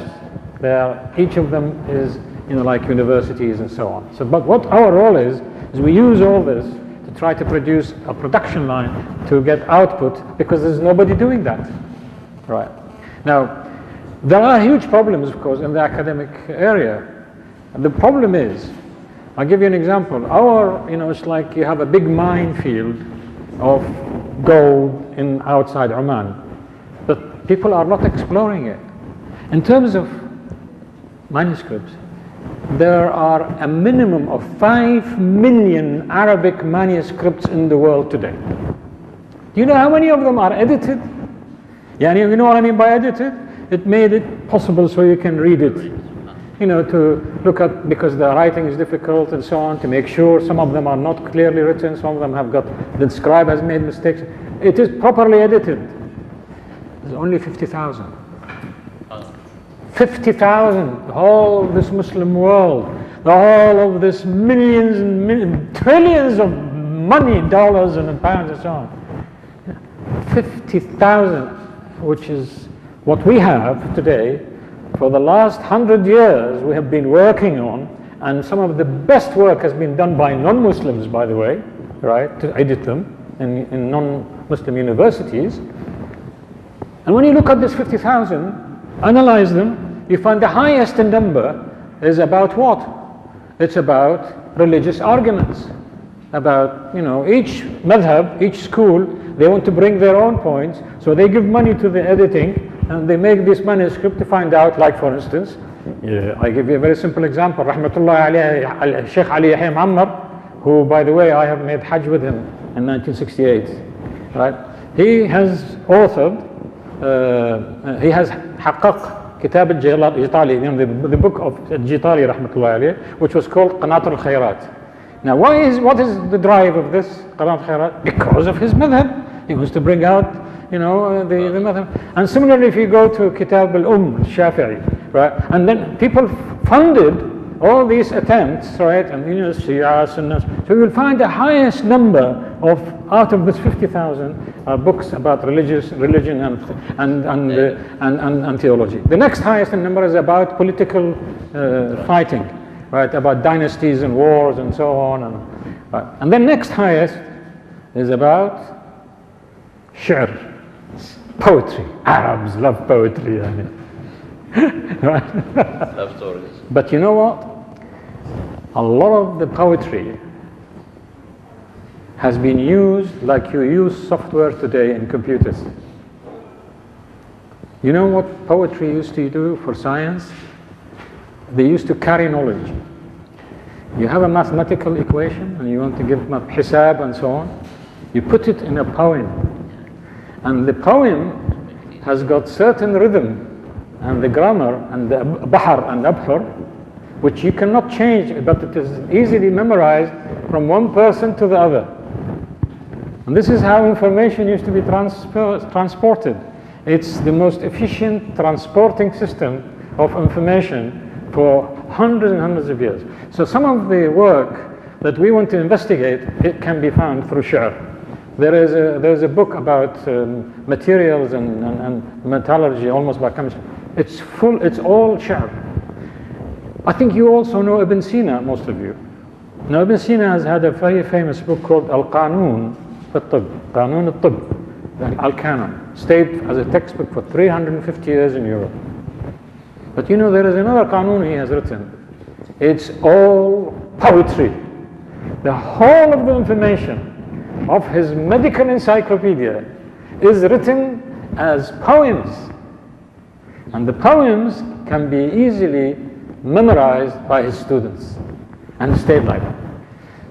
B: Each of them is, like universities and so on. So, but what our role is we use all this to try to produce a production line to get output, because there's nobody doing that. Right. Now, there are huge problems, of course, in the academic area. And the problem is, I'll give you an example. It's like you have a big minefield of gold outside Oman, but people are not exploring it. In terms of manuscripts, there are a minimum of 5 million Arabic manuscripts in the world today. Do you know how many of them are edited? Yeah, you know what I mean by edited? It made it possible so you can read it. To look at, because the writing is difficult and so on, to make sure some of them are not clearly written, some of them the scribe has made mistakes. It is properly edited. There's only 50,000. 50,000, the whole of this Muslim world, the whole of this millions and millions, trillions of money, dollars and pounds and so on. 50,000, which is what we have today. For the last 100 years we have been working on, and some of the best work has been done by non-Muslims, by the way, right, to edit them in non-Muslim universities. And when you look at this 50,000, analyze them, you find the highest number is about what? It's about religious arguments. About, each madhab, each school, they want to bring their own points, so they give money to the editing, and they make this manuscript to find out, like for instance, I give you a very simple example, Rahmatullah alayhi, Sheikh Ali Yahya Muammar, who, by the way, I have made Hajj with him in 1968, right? He has authored, he has حقق كتاب الجيطالي, the book of Jitali Rahmatullah alayhi, which was called Qanat al-Khayrat. Now, what is the drive of this Qanat al-Khayrat? Because of his madhab. He wants to bring out, the madhab. And similarly, if you go to Kitab al-Shafi'i, right, and then people funded all these attempts, right, and Shia, Sunnah, so you will find the highest number of, out of this 50,000 books about religion and theology. The next highest number is about political fighting, right, about dynasties and wars and so on. And then next highest is about shi'r, poetry. Arabs love poetry. Right?
C: Love stories.
B: But you know what? A lot of the poetry has been used like you use software today in computers. You know what poetry used to do for science? They used to carry knowledge. You have a mathematical equation and you want to give hisab and so on. You put it in a poem. And the poem has got certain rhythm and the grammar and the bahar and abhar, which you cannot change, but it is easily memorized from one person to the other. And this is how information used to be transported. It's the most efficient transporting system of information for hundreds and hundreds of years. So some of the work that we want to investigate, it can be found through shi'r. There's a book about materials and metallurgy, almost by chemistry. It's all shi'r. I think you also know Ibn Sina, most of you. Now Ibn Sina has had a very famous book called Al-Qanun al-Tibb, Qanun al-Tibb, Al-Canon, stayed as a textbook for 350 years in Europe. But you know, there is another Qanun he has written. It's all poetry. The whole of the information of his medical encyclopedia is written as poems. And the poems can be easily memorized by his students and stayed like that.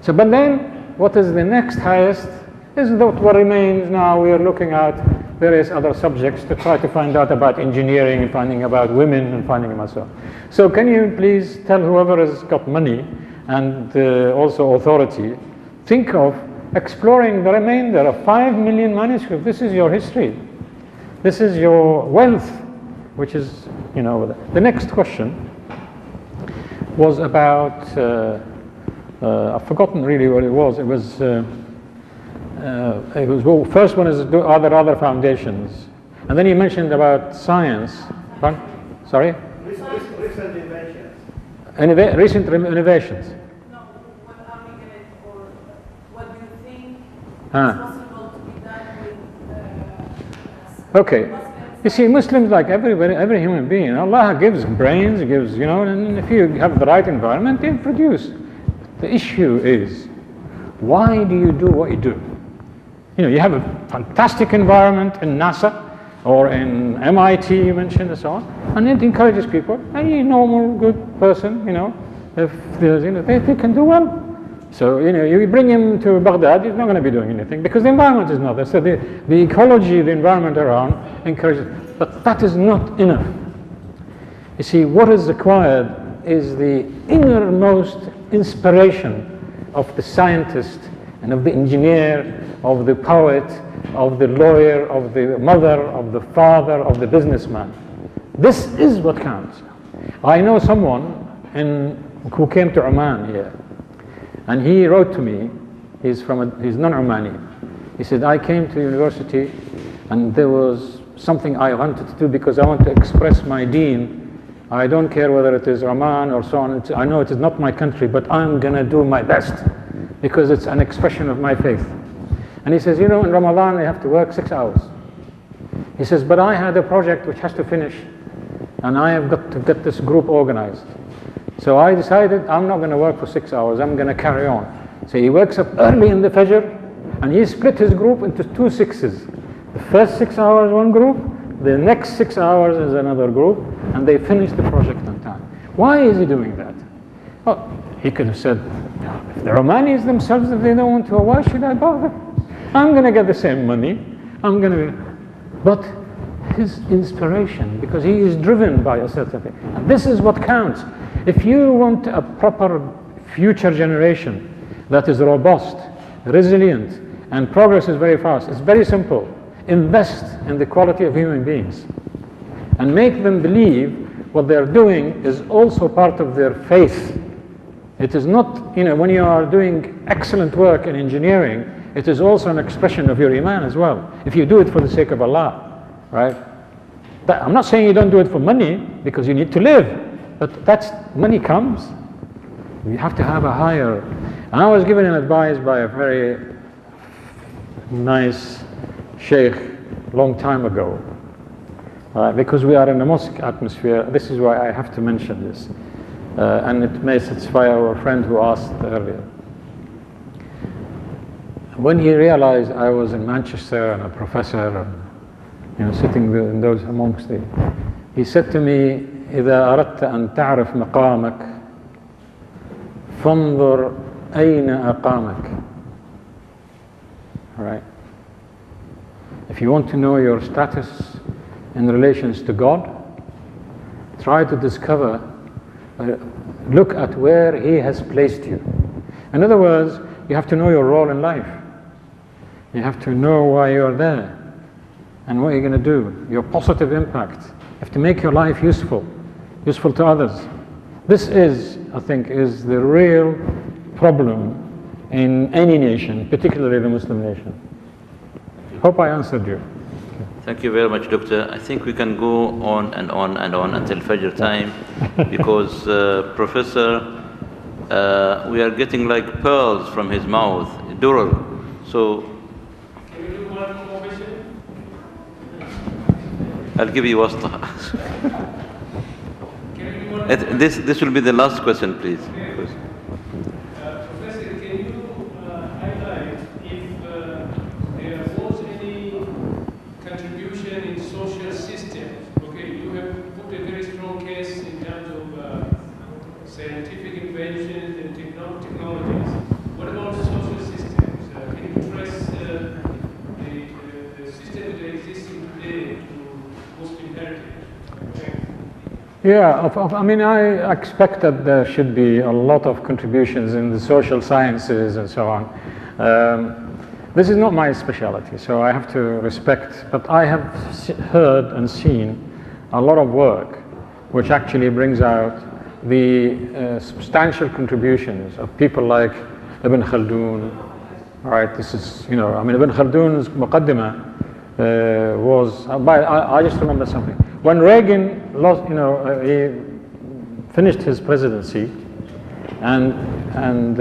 B: So, but then, what is the next highest is not what remains now. We are looking at various other subjects to try to find out about engineering and finding about women and finding about so. So can you please tell whoever has got money and also authority, think of exploring the remainder of 5 million manuscripts. This is your history. This is your wealth, which is, you know. The next question was about, I've forgotten really what it was. It was, well, first one is, are there other foundations? And then you mentioned about science. Sorry?
E: Recent inventions.
B: Recent innovations.
E: No, what are we going to, or what do you think is possible to be done with
B: Okay. You see, Muslims, like every human being, Allah gives brains, gives, you know, and if you have the right environment, they produce. The issue is, why do you do what you do? You know, you have a fantastic environment in NASA or in MIT, you mentioned, and so on, and it encourages people. Any normal, good person, you know, if there's, you know, they can do well. So, you know, you bring him to Baghdad, he's not going to be doing anything because the environment is not there. So the ecology, the environment around encourages, but that is not enough. You see, what is required is the innermost inspiration of the scientist and of the engineer, of the poet, of the lawyer, of the mother, of the father, of the businessman. This is what counts. I know someone who came to Oman here. And he wrote to me, he's non-Omani. He said, I came to university and there was something I wanted to do because I want to express my deen. I don't care whether it is Oman or so on. I know it is not my country, but I'm going to do my best because it's an expression of my faith. And he says, you know, in Ramadan I have to work 6 hours. He says, but I had a project which has to finish and I have got to get this group organized. So I decided I'm not going to work for 6 hours, I'm going to carry on. So he wakes up early in the Fajr and he split his group into 2 sixes. The first 6 hours one group, the next 6 hours is another group, and they finish the project on time. Why is he doing that? Well, he could have said, if the Omanis themselves, if they don't want to, why should I bother? I'm going to get the same money, I'm going to be... But his inspiration, because he is driven by a certain thing. And this is what counts. If you want a proper future generation that is robust, resilient, and progresses very fast, it's very simple. Invest in the quality of human beings and make them believe what they're doing is also part of their faith. It is not, you know, when you are doing excellent work in engineering, it is also an expression of your iman as well. If you do it for the sake of Allah, right? I'm not saying you don't do it for money because you need to live. But that's, money comes. You have to have a higher. And I was given an advice by a very nice sheikh long time ago. Because we are in a mosque atmosphere, this is why I have to mention this. And it may satisfy our friend who asked earlier. When he realized I was in Manchester and a professor, and, sitting in those amongst the, he said to me, إذا أردت أن تعرف مقامك فانظر أين أقامك. All right. If you want to know your status in relations to God, try to discover, look at where He has placed you. In other words, you have to know your role in life. You have to know why you're there and what you're going to do, your positive impact. You have to make your life useful to others. This is, I think, is the real problem in any nation, particularly the Muslim nation. Hope I answered you.
C: Thank you very much, Doctor. I think we can go on and on and on until Fajr time because Professor, we are getting like pearls from his mouth, dural. So,
T: can we do one more question?
C: I'll give you wasta. This will be the last question, please.
T: Professor, can you highlight if there was any contribution in social systems? Okay, you have put a very strong case in terms of scientific inventions and technologies. What about social systems? Can you trace the systems that exist today to Muslim heritage?
B: Yeah, I mean, I expect that there should be a lot of contributions in the social sciences and so on. This is not my specialty, so I have to respect, but I have heard and seen a lot of work which actually brings out the substantial contributions of people like Ibn Khaldun. Right, this is, I mean, Ibn Khaldun's Muqaddimah was, I just remember something. When Reagan lost, he finished his presidency, and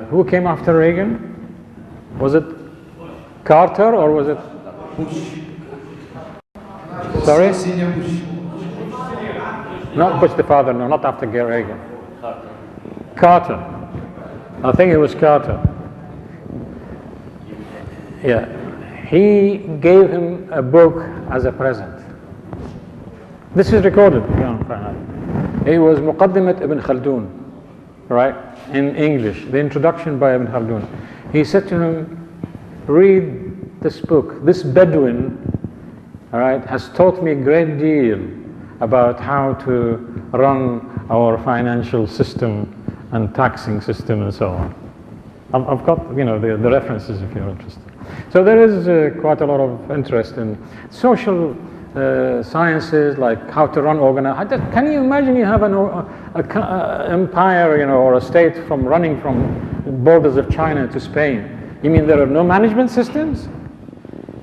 B: who came after Reagan? Was it Carter or was it Bush? Sorry? Not Bush the father, no, not after Reagan. Carter. I think it was Carter. Yeah. He gave him a book as a present. This is recorded. It was Muqaddimat Ibn Khaldun, right, in English, the introduction by Ibn Khaldun. He said to him, read this book. This Bedouin, all right, has taught me a great deal about how to run our financial system and taxing system and so on. I've got, the references if you're interested. So there is quite a lot of interest in social sciences, like how to run organize. Can you imagine you have an empire, or a state running from borders of China to Spain? You mean there are no management systems?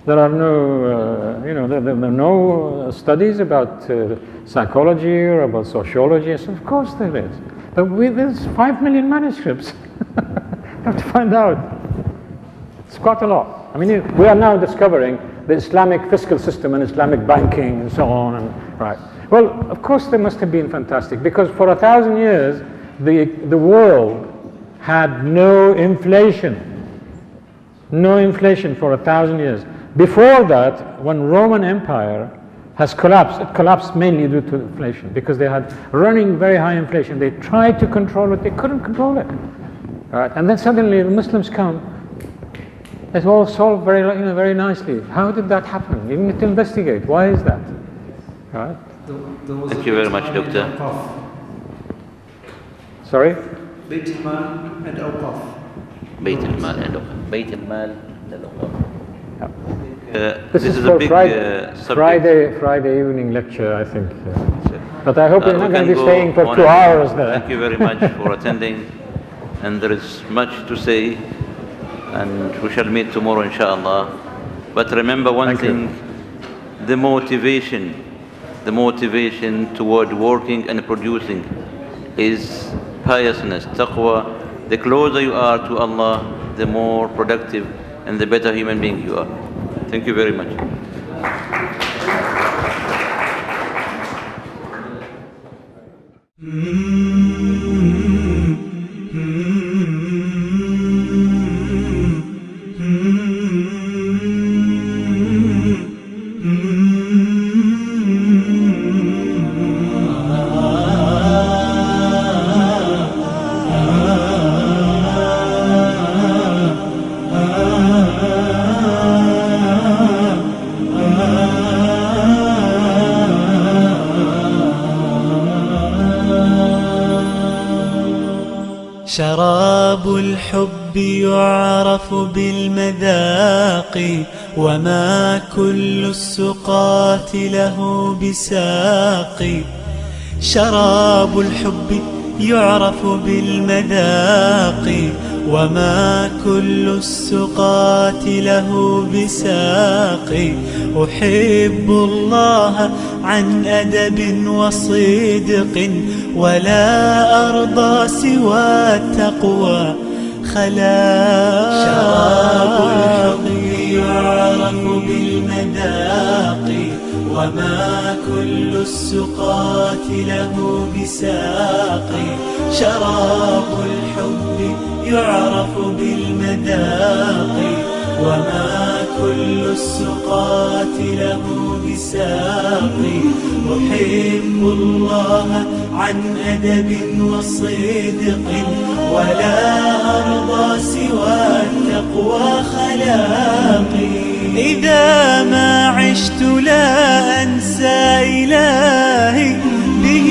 B: There are no, there are no studies about psychology or about sociology. So of course there is. But there's 5 million manuscripts. You have to find out. It's quite a lot. I mean, we are now discovering the Islamic fiscal system and Islamic banking and so on. And right. Well, of course they must have been fantastic, because for 1,000 years the world had no inflation. No inflation for 1,000 years. Before that, when Roman Empire has collapsed, it collapsed mainly due to inflation, because they had running very high inflation. They tried to control it, they couldn't control it. Right. And then suddenly the Muslims come. It's all solved very nicely. How did that happen? You need to investigate. Why is that? Right?
C: Thank you very much, Doctor.
B: Sorry?
F: Bayt al-Mal and Awqaf.
C: Bayt al-Mal and Awqaf. Bayt al-Mal and Awqaf.
B: This is
C: a
B: for
C: big
B: Friday evening lecture, I think. But I hope you're not going to be staying for 2 hours there.
C: Thank you very much for attending. And there is much to say. And we shall meet tomorrow, inshallah. But remember one thing, the motivation toward working and producing is piousness, taqwa. The closer you are to Allah, the more productive and the better human being you are. Thank you very much.
I: شراب الحب يعرف بالمذاق وما كل السقاة له بساق. شراب الحب يعرف بالمذاق وما كل السقاة له بساق. أحب الله عن أدب وصدق ولا أرضى سوى التقوى خلاق. شراب الحب يعرف بالمذاق وما كل السقاة له بساق. شراب الحب يعرف بالمذاق وما كل السقاة له بساق. أحب الله عن أدب وصدق ولا أرضى سوى التقوى خلاقي. إذا ما عشت لا أنسى إلهي به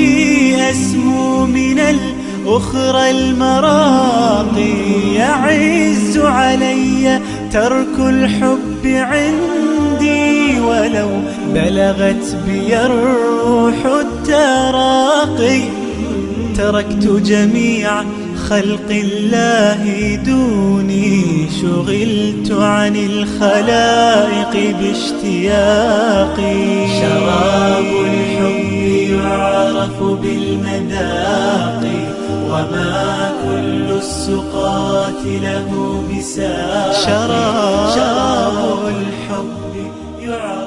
I: أسمو من الأخرى المراقي. يعز علي ترك الحب عندي ولو بلغت بي الروح التراقي. تركت جميع خلق الله دوني شغلت عن الخلائق باشتياقي. شراب الحب يعرف بالمذاق وما كل السقاة له بساق. شراب الحب يعرف